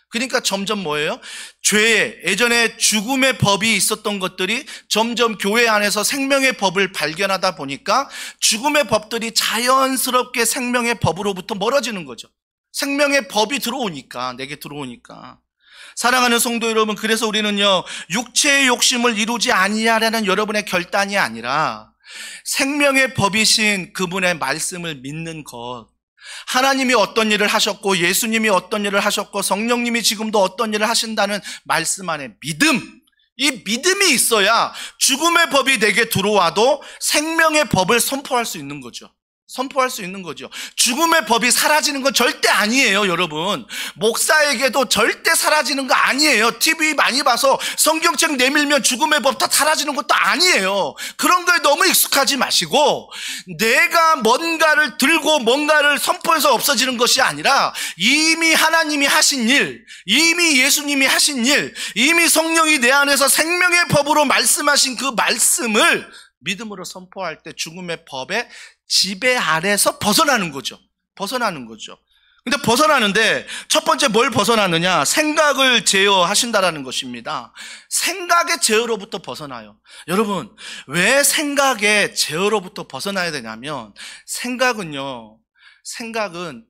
그러니까 점점 뭐예요? 예전에 죽음의 법이 있었던 것들이 점점 교회 안에서 생명의 법을 발견하다 보니까 죽음의 법들이 자연스럽게 생명의 법으로부터 멀어지는 거죠. 생명의 법이 내게 들어오니까. 사랑하는 성도 여러분, 그래서 우리는요, 육체의 욕심을 이루지 아니하라는 여러분의 결단이 아니라 생명의 법이신 그분의 말씀을 믿는 것, 하나님이 어떤 일을 하셨고 예수님이 어떤 일을 하셨고 성령님이 지금도 어떤 일을 하신다는 말씀 안에 믿음, 이 믿음이 있어야 죽음의 법이 내게 들어와도 생명의 법을 선포할 수 있는 거죠. 죽음의 법이 사라지는 건 절대 아니에요, 여러분. 목사에게도 절대 사라지는 거 아니에요. TV 많이 봐서 성경책 내밀면 죽음의 법 다 사라지는 것도 아니에요. 그런 거에 너무 익숙하지 마시고 내가 뭔가를 들고 뭔가를 선포해서 없어지는 것이 아니라 이미 하나님이 하신 일, 이미 예수님이 하신 일, 이미 성령이 내 안에서 생명의 법으로 말씀하신 그 말씀을 믿음으로 선포할 때 죽음의 법의 지배 아래서 벗어나는 거죠. 근데 벗어나는데 첫 번째 뭘 벗어나느냐? 생각을 제어하신다라는 것입니다. 생각의 제어로부터 벗어나요. 여러분, 왜 생각의 제어로부터 벗어나야 되냐면 생각은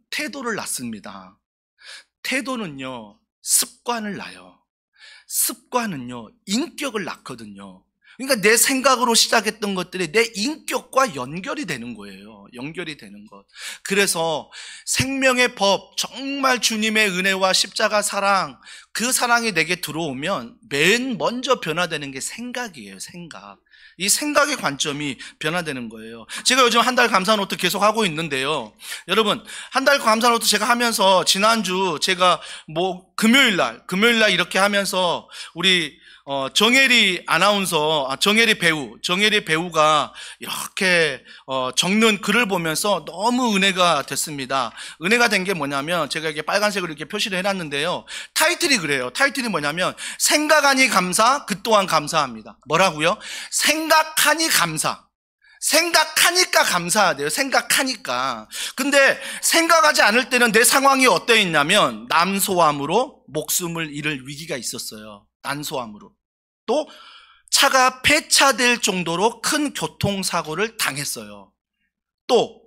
태도를 낳습니다. 태도는요 습관을 낳아요. 습관은요 인격을 낳거든요. 그러니까 내 생각으로 시작했던 것들이 내 인격과 연결이 되는 거예요. 연결이 되는 것. 그래서 생명의 법, 정말 주님의 은혜와 십자가 사랑, 그 사랑이 내게 들어오면 맨 먼저 변화되는 게 생각이에요. 생각. 이 생각의 관점이 변화되는 거예요. 제가 요즘 한 달 감사노트 계속 하고 있는데요. 여러분, 한 달 감사노트 제가 하면서 지난주 제가 금요일 날 이렇게 하면서 우리 정혜리 아나운서, 정혜리 배우가 이렇게 적는 글을 보면서 너무 은혜가 됐습니다. 은혜가 된 게 뭐냐면 제가 이렇게 빨간색으로 이렇게 표시를 해놨는데요. 타이틀이 그래요. 타이틀이 뭐냐면 생각하니 감사, 그 또한 감사합니다. 뭐라고요? 생각하니 감사. 생각하니까 감사하대요. 생각하니까. 근데 생각하지 않을 때는 내 상황이 어떠 있냐면 난소암으로 목숨을 잃을 위기가 있었어요. 난소암으로. 또 차가 폐차될 정도로 큰 교통사고를 당했어요. 또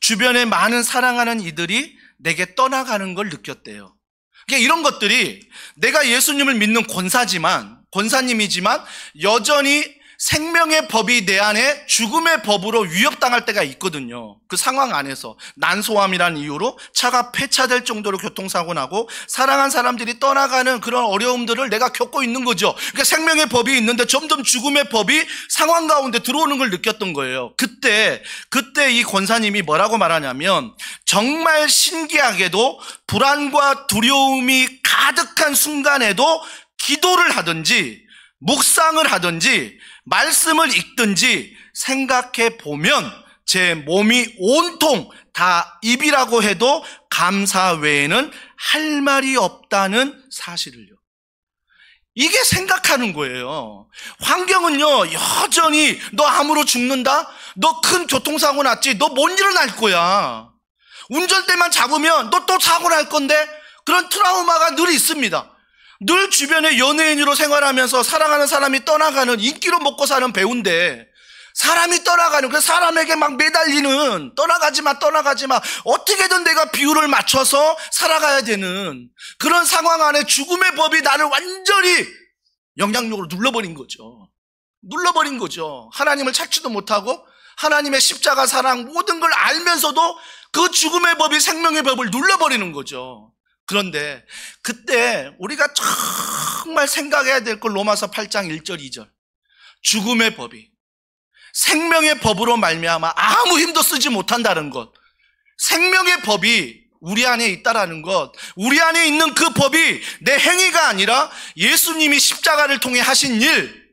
주변에 많은 사랑하는 이들이 내게 떠나가는 걸 느꼈대요. 그러니까 이런 것들이 내가 예수님을 믿는 권사님이지만 여전히 생명의 법이 내 안에 죽음의 법으로 위협당할 때가 있거든요. 그 상황 안에서 난소암이라는 이유로 차가 폐차될 정도로 교통사고 나고 사랑한 사람들이 떠나가는 그런 어려움들을 내가 겪고 있는 거죠. 그러니까 생명의 법이 있는데 점점 죽음의 법이 상황 가운데 들어오는 걸 느꼈던 거예요. 그때 이 권사님이 뭐라고 말하냐면 정말 신기하게도 불안과 두려움이 가득한 순간에도 기도를 하든지 묵상을 하든지 말씀을 읽든지 생각해 보면 제 몸이 온통 다 입이라고 해도 감사 외에는 할 말이 없다는 사실을요. 이게 생각하는 거예요. 환경은요, 여전히 너 암으로 죽는다? 너 큰 교통사고 났지? 너 못 일어날 거야. 운전대만 잡으면 너 또 사고 날 건데? 그런 트라우마가 늘 있습니다. 늘 주변에 연예인으로 생활하면서 사랑하는 사람이 떠나가는, 인기로 먹고 사는 배우인데 사람이 떠나가는, 그 사람에게 막 매달리는, 떠나가지 마 어떻게든 내가 비율을 맞춰서 살아가야 되는 그런 상황 안에 죽음의 법이 나를 완전히 영향력으로 눌러버린 거죠. 하나님을 찾지도 못하고 하나님의 십자가 사랑 모든 걸 알면서도 그 죽음의 법이 생명의 법을 눌러버리는 거죠. 그런데 그때 우리가 정말 생각해야 될 걸 로마서 8장 1절 2절 죽음의 법이 생명의 법으로 말미암아 아무 힘도 쓰지 못한다는 것, 생명의 법이 우리 안에 있다라는 것, 우리 안에 있는 그 법이 내 행위가 아니라 예수님이 십자가를 통해 하신 일,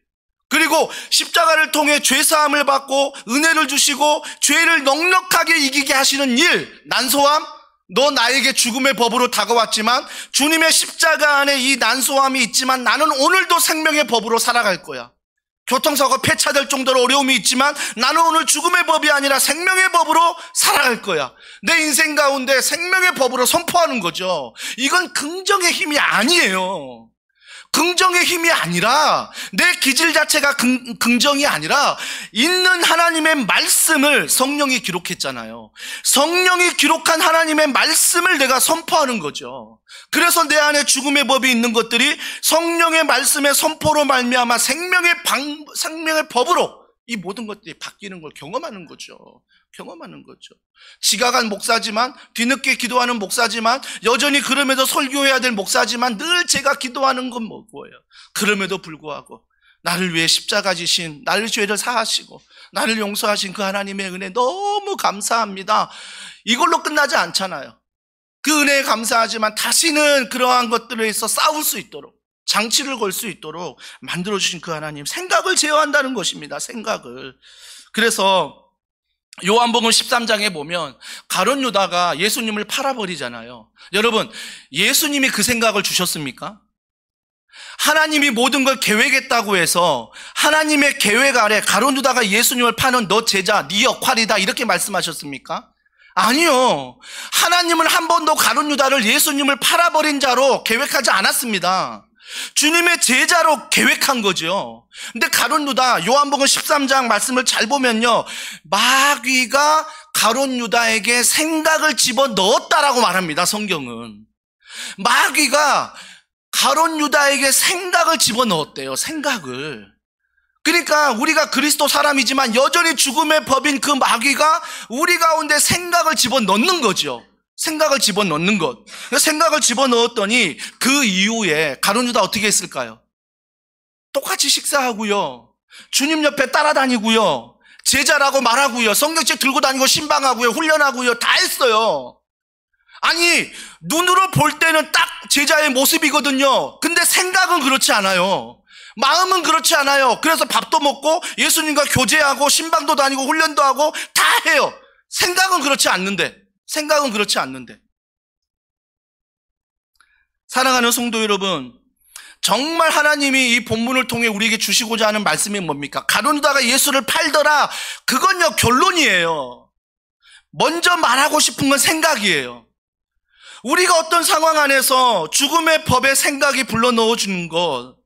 그리고 십자가를 통해 죄사함을 받고 은혜를 주시고 죄를 넉넉하게 이기게 하시는 일, 난소암, 너 나에게 죽음의 법으로 다가왔지만 주님의 십자가 안에 이 난소함이 있지만 나는 오늘도 생명의 법으로 살아갈 거야. 교통사고가 폐차될 정도로 어려움이 있지만 나는 오늘 죽음의 법이 아니라 생명의 법으로 살아갈 거야. 내 인생 가운데 생명의 법으로 선포하는 거죠. 이건 긍정의 힘이 아니에요. 긍정의 힘이 아니라, 내 기질 자체가 긍정이 아니라 있는 하나님의 말씀을 성령이 기록했잖아요. 성령이 기록한 하나님의 말씀을 내가 선포하는 거죠. 그래서 내 안에 죽음의 법이 있는 것들이 성령의 말씀의 선포로 말미암아 생명의 법으로 이 모든 것들이 바뀌는 걸 경험하는 거죠. 지각한 목사지만, 뒤늦게 기도하는 목사지만, 여전히 그럼에도 설교해야 될 목사지만 늘 제가 기도하는 건 뭐예요? 그럼에도 불구하고 나를 위해 십자가 지신, 나를 죄를 사하시고 나를 용서하신 그 하나님의 은혜 너무 감사합니다. 이걸로 끝나지 않잖아요. 그 은혜에 감사하지만 다시는 그러한 것들에 의해서 싸울 수 있도록, 장치를 걸 수 있도록 만들어주신 그 하나님, 생각을 제어한다는 것입니다. 생각을. 그래서 요한복음 13장에 보면 가룟 유다가 예수님을 팔아버리잖아요. 여러분, 예수님이 그 생각을 주셨습니까? 하나님이 모든 걸 계획했다고 해서 하나님의 계획 아래 가룟 유다가 예수님을 파는 너 제자, 네 역할이다 이렇게 말씀하셨습니까? 아니요. 하나님은 한 번도 가룟 유다를 예수님을 팔아버린 자로 계획하지 않았습니다. 주님의 제자로 계획한 거죠. 근데 가룟 유다, 요한복음 13장 말씀을 잘 보면요, 마귀가 가룟 유다에게 생각을 집어넣었다라고 말합니다. 성경은 마귀가 가룟 유다에게 생각을 집어넣었대요. 생각을. 그러니까 우리가 그리스도 사람이지만 여전히 죽음의 법인 그 마귀가 우리 가운데 생각을 집어넣는 거죠. 생각을 집어넣는 것. 생각을 집어넣었더니 그 이후에 가룟 유다 어떻게 했을까요? 똑같이 식사하고요. 주님 옆에 따라다니고요. 제자라고 말하고요. 성경책 들고 다니고 신방하고요. 훈련하고요. 다 했어요. 아니, 눈으로 볼 때는 딱 제자의 모습이거든요. 근데 생각은 그렇지 않아요. 마음은 그렇지 않아요. 그래서 밥도 먹고 예수님과 교제하고 신방도 다니고 훈련도 하고 다 해요. 생각은 그렇지 않는데. 사랑하는 성도 여러분, 정말 하나님이 이 본문을 통해 우리에게 주시고자 하는 말씀이 뭡니까? 가룟 유다가 예수를 팔더라. 그건요, 결론이에요. 먼저 말하고 싶은 건 생각이에요. 우리가 어떤 상황 안에서 죽음의 법에 생각이 불러넣어 주는 것,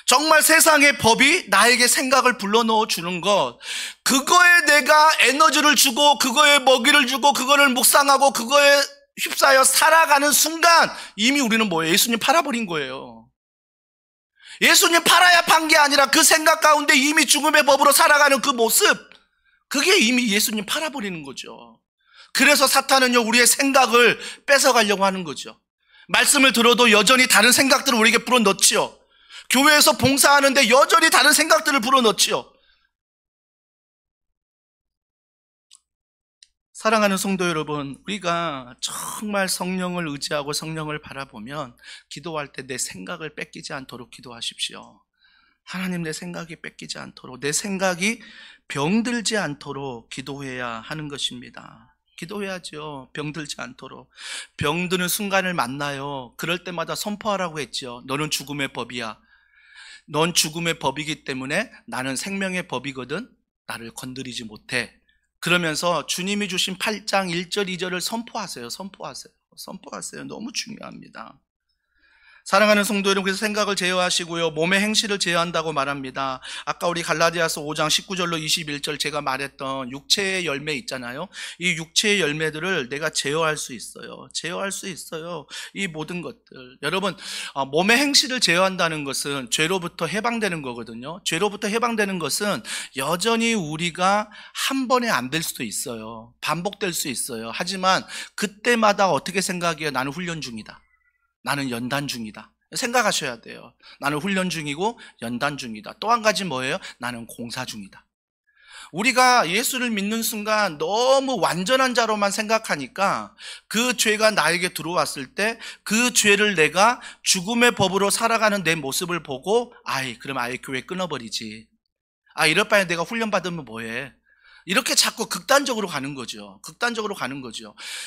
정말 세상의 법이 나에게 생각을 불러넣어 주는 것, 그거에 내가 에너지를 주고 그거에 먹이를 주고 그거를 묵상하고 그거에 휩싸여 살아가는 순간 이미 우리는 뭐예요? 예수님 팔아버린 거예요. 예수님 팔아야 판 게 아니라 그 생각 가운데 이미 죽음의 법으로 살아가는 그 모습, 그게 이미 예수님 팔아버리는 거죠. 그래서 사탄은요, 우리의 생각을 뺏어가려고 하는 거죠. 말씀을 들어도 여전히 다른 생각들을 우리에게 불어넣지요. 교회에서 봉사하는데 여전히 다른 생각들을 불어넣지요. 사랑하는 성도 여러분, 우리가 정말 성령을 의지하고 성령을 바라보면 기도할 때 내 생각을 뺏기지 않도록 기도하십시오. 하나님, 내 생각이 뺏기지 않도록, 내 생각이 병들지 않도록 기도해야 하는 것입니다. 기도해야죠. 병들지 않도록. 병드는 순간을 만나요. 그럴 때마다 선포하라고 했죠. 너는 죽음의 법이야. 넌 죽음의 법이기 때문에 나는 생명의 법이거든. 나를 건드리지 못해. 그러면서 주님이 주신 8장 1절 2절을 선포하세요. 너무 중요합니다. 사랑하는 성도 여러분, 그래서 생각을 제어하시고요, 몸의 행실을 제어한다고 말합니다. 아까 우리 갈라디아서 5장 19절로 21절 제가 말했던 육체의 열매 있잖아요. 이 육체의 열매들을 내가 제어할 수 있어요. 이 모든 것들. 여러분, 몸의 행실을 제어한다는 것은 죄로부터 해방되는 거거든요. 죄로부터 해방되는 것은 여전히 우리가 한 번에 안 될 수도 있어요. 반복될 수 있어요. 하지만 그때마다 어떻게 생각해요? 나는 훈련 중이다. 나는 연단 중이다. 생각하셔야 돼요. 나는 훈련 중이고 연단 중이다. 또 한 가지 뭐예요? 나는 공사 중이다. 우리가 예수를 믿는 순간 너무 완전한 자로만 생각하니까 그 죄가 나에게 들어왔을 때 그 죄를 내가 죽음의 법으로 살아가는 내 모습을 보고 그럼 아예 교회 끊어버리지. 이럴 바에 내가 훈련 받으면 뭐해? 이렇게 자꾸 극단적으로 가는 거죠.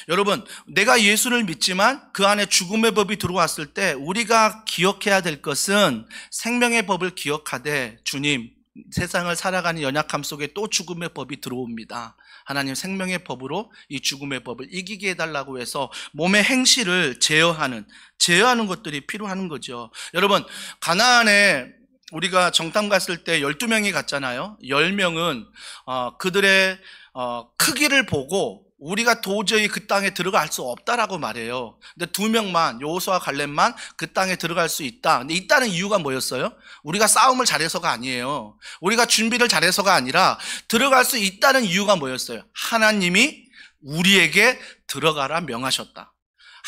여러분, 내가 예수를 믿지만 그 안에 죽음의 법이 들어왔을 때 우리가 기억해야 될 것은 생명의 법을 기억하되, 주님, 세상을 살아가는 연약함 속에 또 죽음의 법이 들어옵니다. 하나님, 생명의 법으로 이 죽음의 법을 이기게 해달라고 해서 몸의 행실을 제어하는 것들이 필요한 거죠. 여러분, 가나안에 우리가 정탐 갔을 때 12명이 갔잖아요. 10명은 그들의 크기를 보고 우리가 도저히 그 땅에 들어갈 수 없다라고 말해요. 근데 2명만, 여호수아와 갈렙만 그 땅에 들어갈 수 있다. 근데 있다는 이유가 뭐였어요? 우리가 싸움을 잘해서가 아니에요. 우리가 준비를 잘해서가 아니라 들어갈 수 있다는 이유가 뭐였어요? 하나님이 우리에게 들어가라 명하셨다.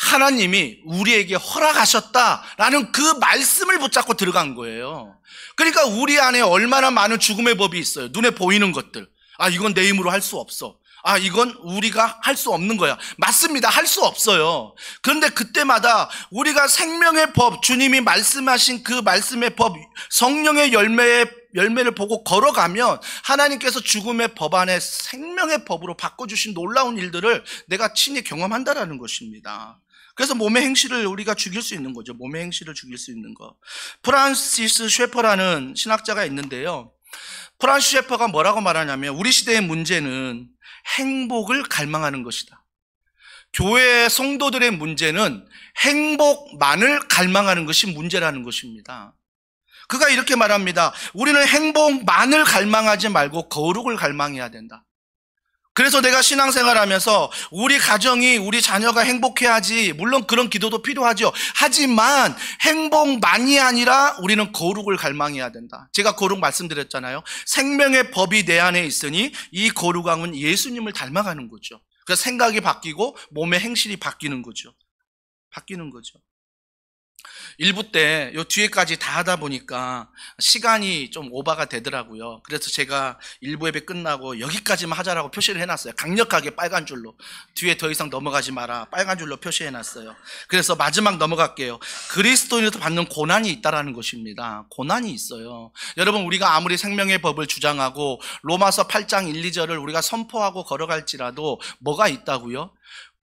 하나님이 우리에게 허락하셨다라는 그 말씀을 붙잡고 들어간 거예요. 그러니까 우리 안에 얼마나 많은 죽음의 법이 있어요. 눈에 보이는 것들. 이건 내 힘으로 할 수 없어. 이건 우리가 할 수 없는 거야. 맞습니다. 할 수 없어요. 그런데 그때마다 우리가 생명의 법, 주님이 말씀하신 그 말씀의 법, 성령의 열매를 보고 걸어가면 하나님께서 죽음의 법 안에 생명의 법으로 바꿔주신 놀라운 일들을 내가 친히 경험한다라는 것입니다. 그래서 몸의 행실을 우리가 죽일 수 있는 거죠. 프란시스 셰퍼라는 신학자가 있는데요. 프란시스 셰퍼가 뭐라고 말하냐면, 우리 시대의 문제는 행복을 갈망하는 것이다. 교회의 성도들의 문제는 행복만을 갈망하는 것이 문제라는 것입니다. 그가 이렇게 말합니다. 우리는 행복만을 갈망하지 말고 거룩을 갈망해야 된다. 그래서 내가 신앙생활하면서 우리 가정이, 우리 자녀가 행복해야지, 물론 그런 기도도 필요하죠. 하지만 행복만이 아니라 우리는 거룩을 갈망해야 된다. 제가 거룩 말씀드렸잖아요. 생명의 법이 내 안에 있으니 이 거룩함은 예수님을 닮아가는 거죠. 그래서 생각이 바뀌고 몸의 행실이 바뀌는 거죠. 바뀌는 거죠. 일부 때 요 뒤에까지 다 하다 보니까 시간이 좀 오바가 되더라고요. 그래서 제가 일부 예배 끝나고 여기까지만 하자라고 표시를 해놨어요. 강력하게 빨간 줄로. 뒤에 더 이상 넘어가지 마라. 빨간 줄로 표시해놨어요. 그래서 마지막 넘어갈게요. 그리스도인으로서 받는 고난이 있다라는 것입니다. 고난이 있어요. 여러분, 우리가 아무리 생명의 법을 주장하고 로마서 8장 1, 2절을 우리가 선포하고 걸어갈지라도 뭐가 있다고요?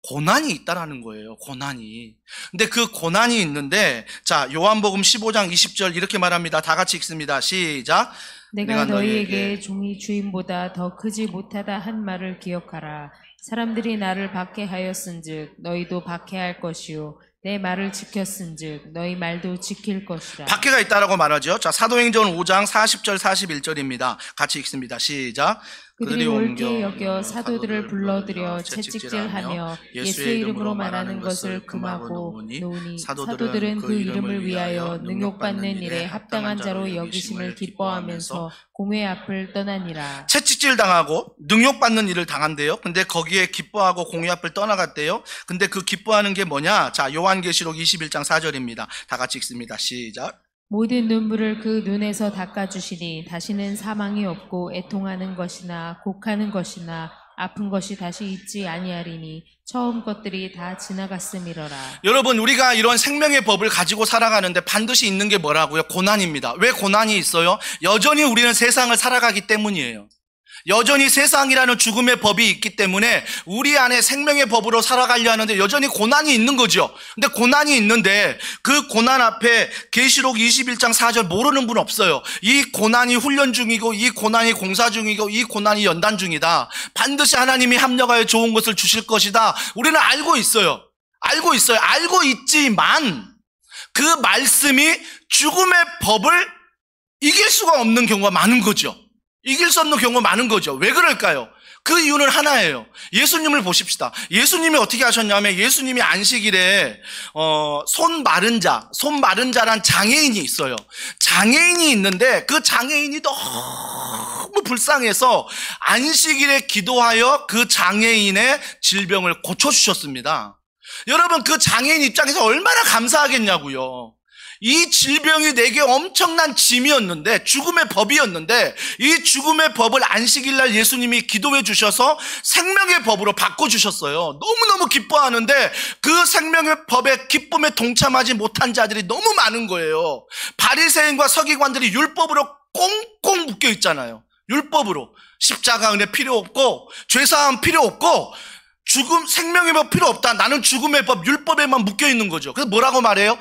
고난이 있다라는 거예요. 고난이. 근데 그 고난이 있는데, 자, 요한복음 15장 20절 이렇게 말합니다. 다 같이 읽습니다. 시작. 내가 너희에게 종이 주인보다 더 크지 못하다 한 말을 기억하라. 사람들이 나를 박해하였은즉 너희도 박해할 것이요 내 말을 지켰은즉 너희 말도 지킬 것이라. 박해가 있다라고 말하죠. 자, 사도행전 5장 40절 41절입니다. 같이 읽습니다. 시작. 그들이 옳게 여겨 사도들을 불러들여 채찍질하며 예수의 이름으로 말하는 것을 금하고 노니 사도들은 그 이름을 위하여 능욕받는 일에 합당한 자로 여기심을 기뻐하면서 공회 앞을 떠나니라. 채찍질 당하고 능욕받는 일을 당한대요. 근데 거기에 기뻐하고 공회 앞을 떠나갔대요. 근데 그 기뻐하는 게 뭐냐? 자, 요한계시록 21장 4절입니다. 다 같이 읽습니다. 시작. 모든 눈물을 그 눈에서 닦아주시니 다시는 사망이 없고 애통하는 것이나 곡하는 것이나 아픈 것이 다시 있지 아니하리니 처음 것들이 다 지나갔음이러라. 여러분, 우리가 이런 생명의 법을 가지고 살아가는데 반드시 있는 게 뭐라고요? 고난입니다. 왜 고난이 있어요? 여전히 우리는 세상을 살아가기 때문이에요. 여전히 세상이라는 죽음의 법이 있기 때문에 우리 안에 생명의 법으로 살아가려 하는데 여전히 고난이 있는 거죠. 근데 고난이 있는데 그 고난 앞에 계시록 21장 4절 모르는 분 없어요. 이 고난이 훈련 중이고 이 고난이 공사 중이고 이 고난이 연단 중이다. 반드시 하나님이 합력하여 좋은 것을 주실 것이다. 우리는 알고 있어요. 알고 있어요. 알고 있지만 그 말씀이 죽음의 법을 이길 수가 없는 경우가 많은 거죠. 이길 수 없는 경우가 많은 거죠. 왜 그럴까요? 그 이유는 하나예요. 예수님을 보십시다. 예수님이 어떻게 하셨냐면 예수님이 안식일에 손 마른 자란 장애인이 있어요. 장애인이 있는데 그 장애인이 너무 불쌍해서 안식일에 기도하여 그 장애인의 질병을 고쳐주셨습니다. 여러분, 그 장애인 입장에서 얼마나 감사하겠냐고요. 이 질병이 내게 엄청난 짐이었는데, 죽음의 법이었는데, 이 죽음의 법을 안식일날 예수님이 기도해 주셔서 생명의 법으로 바꿔주셨어요. 너무너무 기뻐하는데 그 생명의 법의 기쁨에 동참하지 못한 자들이 너무 많은 거예요. 바리새인과 서기관들이 율법으로 꽁꽁 묶여 있잖아요. 율법으로. 십자가 은혜 필요 없고 죄사함 필요 없고 죽음, 생명의 법 필요 없다. 나는 죽음의 법, 율법에만 묶여 있는 거죠. 그래서 뭐라고 말해요?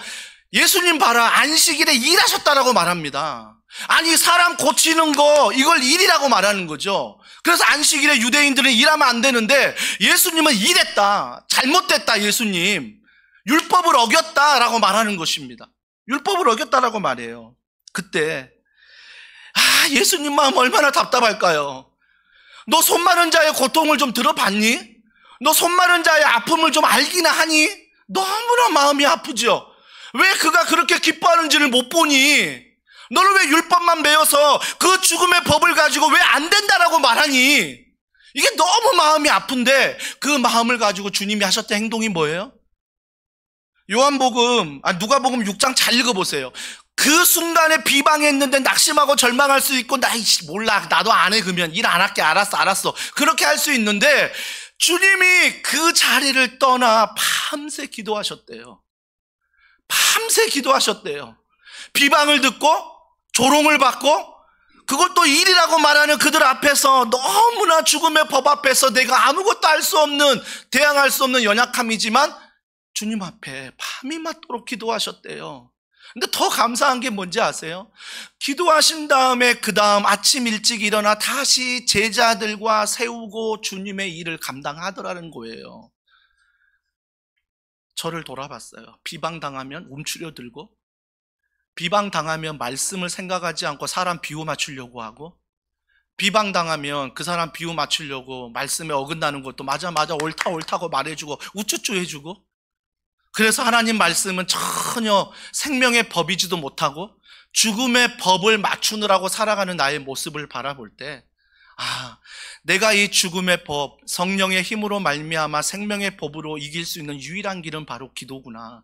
예수님 봐라, 안식일에 일하셨다라고 말합니다. 아니, 사람 고치는 거 이걸 일이라고 말하는 거죠. 그래서 안식일에 유대인들은 일하면 안 되는데 예수님은 일했다. 잘못됐다, 예수님. 율법을 어겼다라고 말하는 것입니다. 율법을 어겼다라고 말해요. 그때 예수님 마음 얼마나 답답할까요? 너 손 마른 자의 고통을 좀 들어봤니? 너 손 마른 자의 아픔을 좀 알기나 하니? 너무나 마음이 아프죠. 왜 그가 그렇게 기뻐하는지를 못 보니? 너는 왜 율법만 배워서 그 죽음의 법을 가지고 왜 안 된다라고 말하니? 이게 너무 마음이 아픈데 그 마음을 가지고 주님이 하셨던 행동이 뭐예요? 누가복음 6장 잘 읽어보세요. 그 순간에 비방했는데 낙심하고 절망할 수 있고 몰라, 나도 안 해, 그러면 일 안 할게, 알았어 그렇게 할 수 있는데 주님이 그 자리를 떠나 밤새 기도하셨대요. 밤새 기도하셨대요. 비방을 듣고 조롱을 받고 그걸 또 일이라고 말하는 그들 앞에서 너무나 죽음의 법 앞에서 내가 아무것도 할 수 없는, 대항할 수 없는 연약함이지만 주님 앞에 밤이 맞도록 기도하셨대요. 근데 더 감사한 게 뭔지 아세요? 기도하신 다음에 그 다음 아침 일찍 일어나 다시 제자들과 세우고 주님의 일을 감당하더라는 거예요. 저를 돌아봤어요. 비방당하면 움츠려들고, 비방당하면 말씀을 생각하지 않고 사람 비유 맞추려고 하고, 비방당하면 그 사람 비유 맞추려고 말씀에 어긋나는 것도 맞아 옳다고 말해주고 우쭈쭈 해주고, 그래서 하나님 말씀은 전혀 생명의 법이지도 못하고 죽음의 법을 맞추느라고 살아가는 나의 모습을 바라볼 때, 내가 이 죽음의 법, 성령의 힘으로 말미암아 생명의 법으로 이길 수 있는 유일한 길은 바로 기도구나.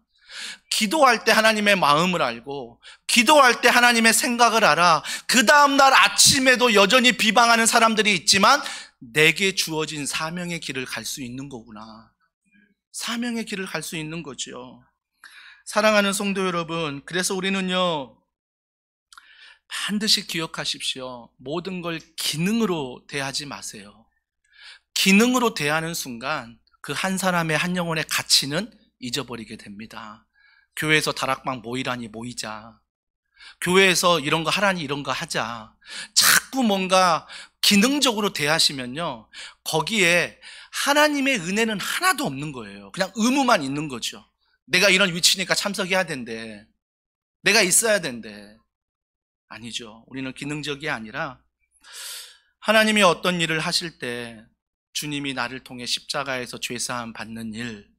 기도할 때 하나님의 마음을 알고, 기도할 때 하나님의 생각을 알아. 그 다음날 아침에도 여전히 비방하는 사람들이 있지만 내게 주어진 사명의 길을 갈 수 있는 거구나. 사명의 길을 갈 수 있는 거죠. 사랑하는 성도 여러분, 그래서 우리는요, 반드시 기억하십시오. 모든 걸 기능으로 대하지 마세요. 기능으로 대하는 순간 그 한 사람의 한 영혼의 가치는 잊어버리게 됩니다. 교회에서 다락방 모이라니 모이자. 교회에서 이런 거 하라니 이런 거 하자. 자꾸 뭔가 기능적으로 대하시면요, 거기에 하나님의 은혜는 하나도 없는 거예요. 그냥 의무만 있는 거죠. 내가 이런 위치니까 참석해야 된대. 내가 있어야 된대. 아니죠. 우리는 기능적이 아니라 하나님이 어떤 일을 하실 때 주님이 나를 통해 십자가에서 죄사함 받는 일,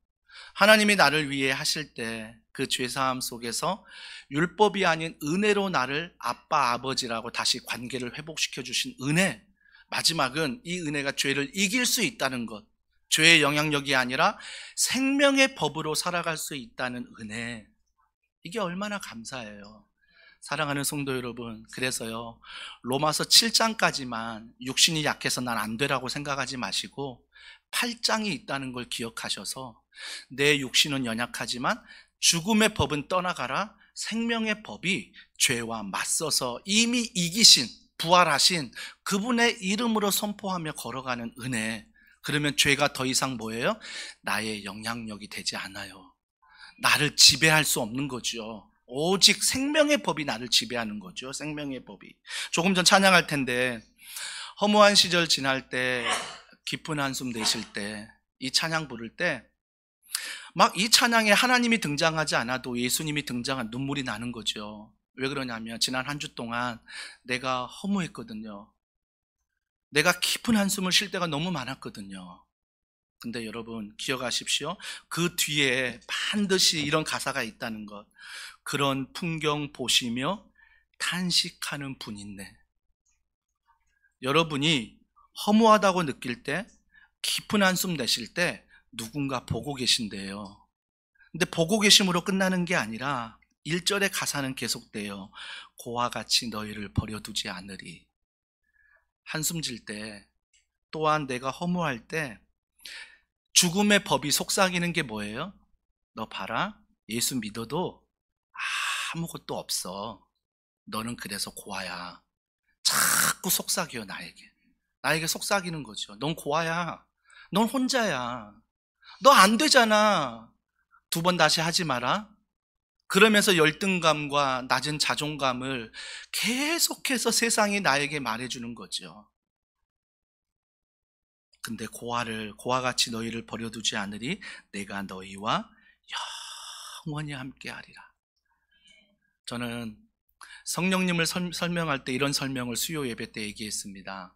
하나님이 나를 위해 하실 때 그 죄사함 속에서 율법이 아닌 은혜로 나를 아빠, 아버지라고 다시 관계를 회복시켜 주신 은혜, 마지막은 이 은혜가 죄를 이길 수 있다는 것, 죄의 영향력이 아니라 생명의 법으로 살아갈 수 있다는 은혜, 이게 얼마나 감사해요. 사랑하는 성도 여러분, 그래서요, 로마서 7장까지만 육신이 약해서 난 안 되라고 생각하지 마시고 8장이 있다는 걸 기억하셔서 내 육신은 연약하지만 죽음의 법은 떠나가라, 생명의 법이 죄와 맞서서 이미 이기신, 부활하신 그분의 이름으로 선포하며 걸어가는 은혜, 그러면 죄가 더 이상 뭐예요? 나의 영향력이 되지 않아요. 나를 지배할 수 없는 거죠. 오직 생명의 법이 나를 지배하는 거죠. 생명의 법이. 조금 전 찬양할 텐데, 허무한 시절 지날 때, 깊은 한숨 내쉴 때, 이 찬양 부를 때 막 이 찬양에 하나님이 등장하지 않아도 예수님이 등장한 눈물이 나는 거죠. 왜 그러냐면 지난 한 주 동안 내가 허무했거든요. 내가 깊은 한숨을 쉴 때가 너무 많았거든요. 근데 여러분 기억하십시오. 그 뒤에 반드시 이런 가사가 있다는 것. 그런 풍경 보시며 탄식하는 분 있네. 여러분이 허무하다고 느낄 때, 깊은 한숨 내쉴 때 누군가 보고 계신대요. 근데 보고 계심으로 끝나는 게 아니라 1절의 가사는 계속돼요. 고와 같이 너희를 버려두지 않으리. 한숨 질 때, 또한 내가 허무할 때 죽음의 법이 속삭이는 게 뭐예요? 너 봐라, 예수 믿어도 아무것도 없어. 너는 그래서 고아야. 자꾸 속삭여. 나에게 속삭이는 거죠. 넌 고아야. 넌 혼자야. 너 안 되잖아. 2번 다시 하지 마라. 그러면서 열등감과 낮은 자존감을 계속해서 세상이 나에게 말해주는 거죠. 근데 고아같이 너희를 버려두지 않으리. 내가 너희와 영원히 함께하리라. 저는 성령님을 설명할 때 이런 설명을 수요 예배 때 얘기했습니다.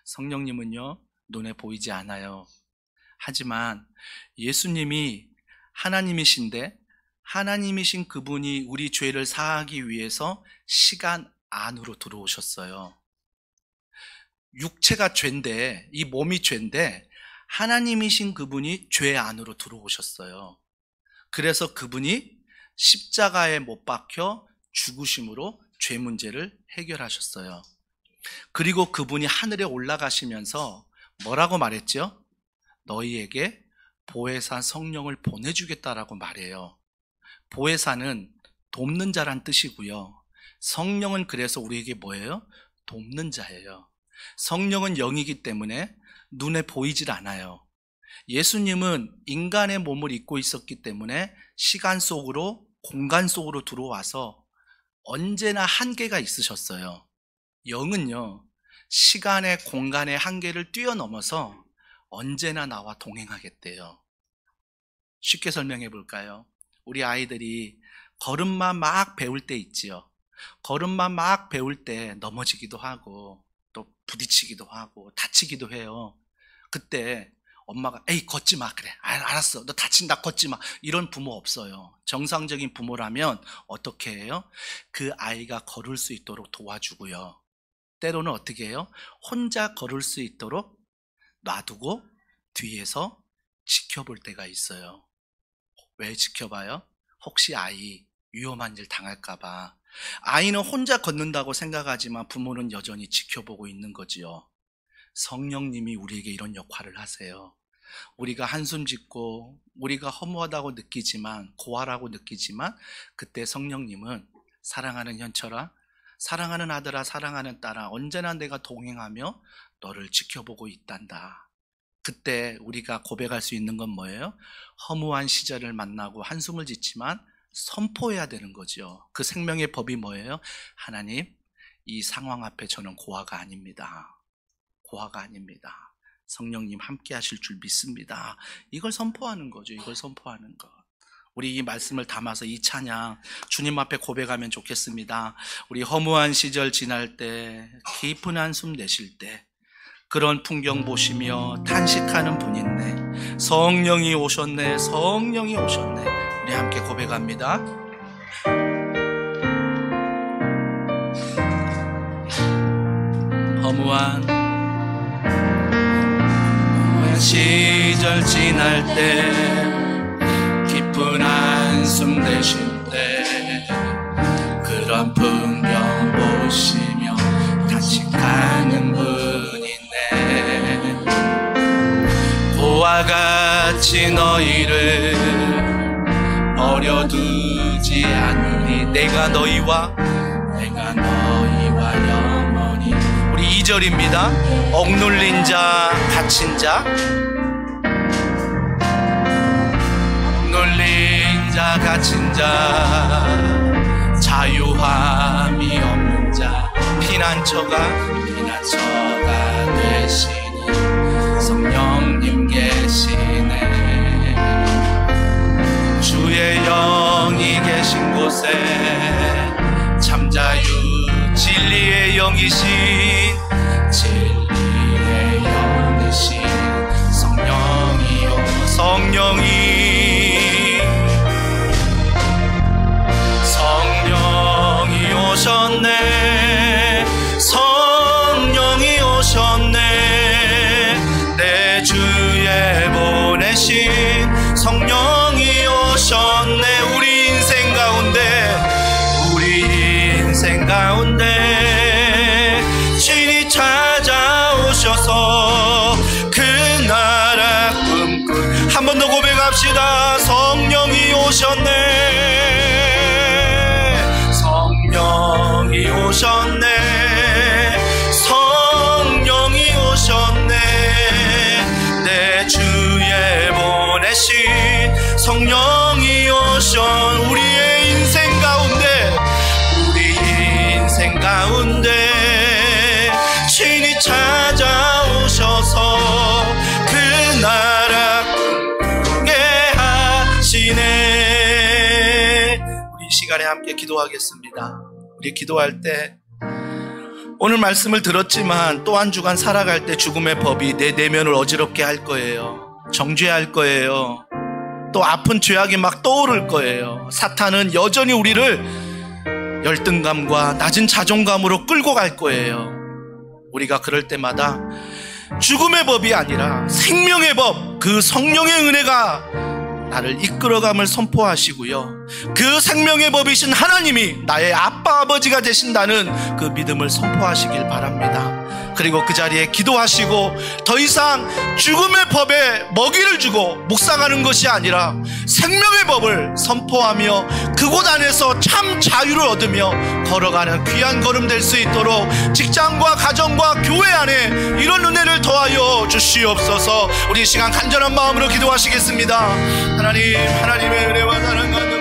성령님은요, 눈에 보이지 않아요. 하지만 예수님이 하나님이신데, 하나님이신 그분이 우리 죄를 사하기 위해서 시간 안으로 들어오셨어요. 육체가 죄인데, 이 몸이 죄인데 하나님이신 그분이 죄 안으로 들어오셨어요. 그래서 그분이 십자가에 못 박혀 죽으심으로 죄 문제를 해결하셨어요. 그리고 그분이 하늘에 올라가시면서 뭐라고 말했죠? 너희에게 보혜사 성령을 보내주겠다라고 말해요. 보혜사는 돕는 자란 뜻이고요. 성령은 그래서 우리에게 뭐예요? 돕는 자예요. 성령은 영이기 때문에 눈에 보이질 않아요. 예수님은 인간의 몸을 입고 있었기 때문에 시간 속으로, 공간 속으로 들어와서 언제나 한계가 있으셨어요. 영은요, 시간의, 공간의 한계를 뛰어넘어서 언제나 나와 동행하겠대요. 쉽게 설명해 볼까요? 우리 아이들이 걸음만 막 배울 때 있지요. 걸음만 막 배울 때 넘어지기도 하고 또 부딪히기도 하고 다치기도 해요. 그때 엄마가 에이 걷지 마, 그래 알았어, 너 다친다, 걷지 마, 이런 부모 없어요. 정상적인 부모라면 어떻게 해요? 그 아이가 걸을 수 있도록 도와주고요, 때로는 어떻게 해요? 혼자 걸을 수 있도록 놔두고 뒤에서 지켜볼 때가 있어요. 왜 지켜봐요? 혹시 아이 위험한 일 당할까봐. 아이는 혼자 걷는다고 생각하지만 부모는 여전히 지켜보고 있는 거지요. 성령님이 우리에게 이런 역할을 하세요. 우리가 한숨 짓고 우리가 허무하다고 느끼지만, 고아라고 느끼지만, 그때 성령님은 사랑하는 현철아, 사랑하는 아들아, 사랑하는 딸아, 언제나 내가 동행하며 너를 지켜보고 있단다. 그때 우리가 고백할 수 있는 건 뭐예요? 허무한 시절을 만나고 한숨을 짓지만 선포해야 되는 거죠. 그 생명의 법이 뭐예요? 하나님, 이 상황 앞에 저는 고아가 아닙니다. 고아가 아닙니다. 성령님 함께 하실 줄 믿습니다. 이걸 선포하는 거죠. 이걸 선포하는 것. 우리 이 말씀을 담아서 이 찬양 주님 앞에 고백하면 좋겠습니다. 우리 허무한 시절 지날 때, 깊은 한숨 내쉴 때, 그런 풍경 보시며 탄식하는 분 있네, 성령이 오셨네, 성령이 오셨네. 우리 함께 고백합니다. 허무한 시절 지날 때, 깊은 한숨 내쉴 때, 그런 풍경 보시며 탄식하는 분이네. 고와 같이 너희를 버려두지 않으니 내가 너희와 영원히. 우리 2절입니다. 억눌린 자, 갇힌 자, 억눌린 자, 갇힌 자, 자유함이 없는 자, 피난처가 되시니 성령님 계시네. 주의 영이 계신 곳에 참자유, 진리의 영이신 성령이 오셨네. 성령이 오셨네. 내 주에 보내신 성령이 오셨네. 우리 인생 가운데 주인이 찾아오셔서 그 나라 꿈꾼, 한 번 더 고백합시다. 성령이 오셨네. 성령이 오셨네. 성령이 오셨네. 내 주에 보내신 성령이 오셨. 우리의 인생 가운데 주인이 찾아오셔서 그 나라 꿈꾸게 하시네. 우리 이 시간에 함께 기도하겠습니다. 우리 기도할 때, 오늘 말씀을 들었지만 또 한 주간 살아갈 때 죽음의 법이 내 내면을 어지럽게 할 거예요. 정죄할 거예요. 또 아픈 죄악이 막 떠오를 거예요. 사탄은 여전히 우리를 열등감과 낮은 자존감으로 끌고 갈 거예요. 우리가 그럴 때마다 죽음의 법이 아니라 생명의 법, 그 성령의 은혜가 나를 이끌어감을 선포하시고요, 그 생명의 법이신 하나님이 나의 아빠 아버지가 되신다는 그 믿음을 선포하시길 바랍니다. 그리고 그 자리에 기도하시고 더 이상 죽음의 법에 먹이를 주고 묵상하는 것이 아니라 생명의 법을 선포하며 그곳 안에서 참 자유를 얻으며 걸어가는 귀한 걸음 될 수 있도록 직장과 가정과 교회 안에 이런 은혜를 더하여 주시옵소서. 우리 이 시간 간절한 마음으로 기도하시겠습니다. 하나님, 하나님의 은혜와 사랑과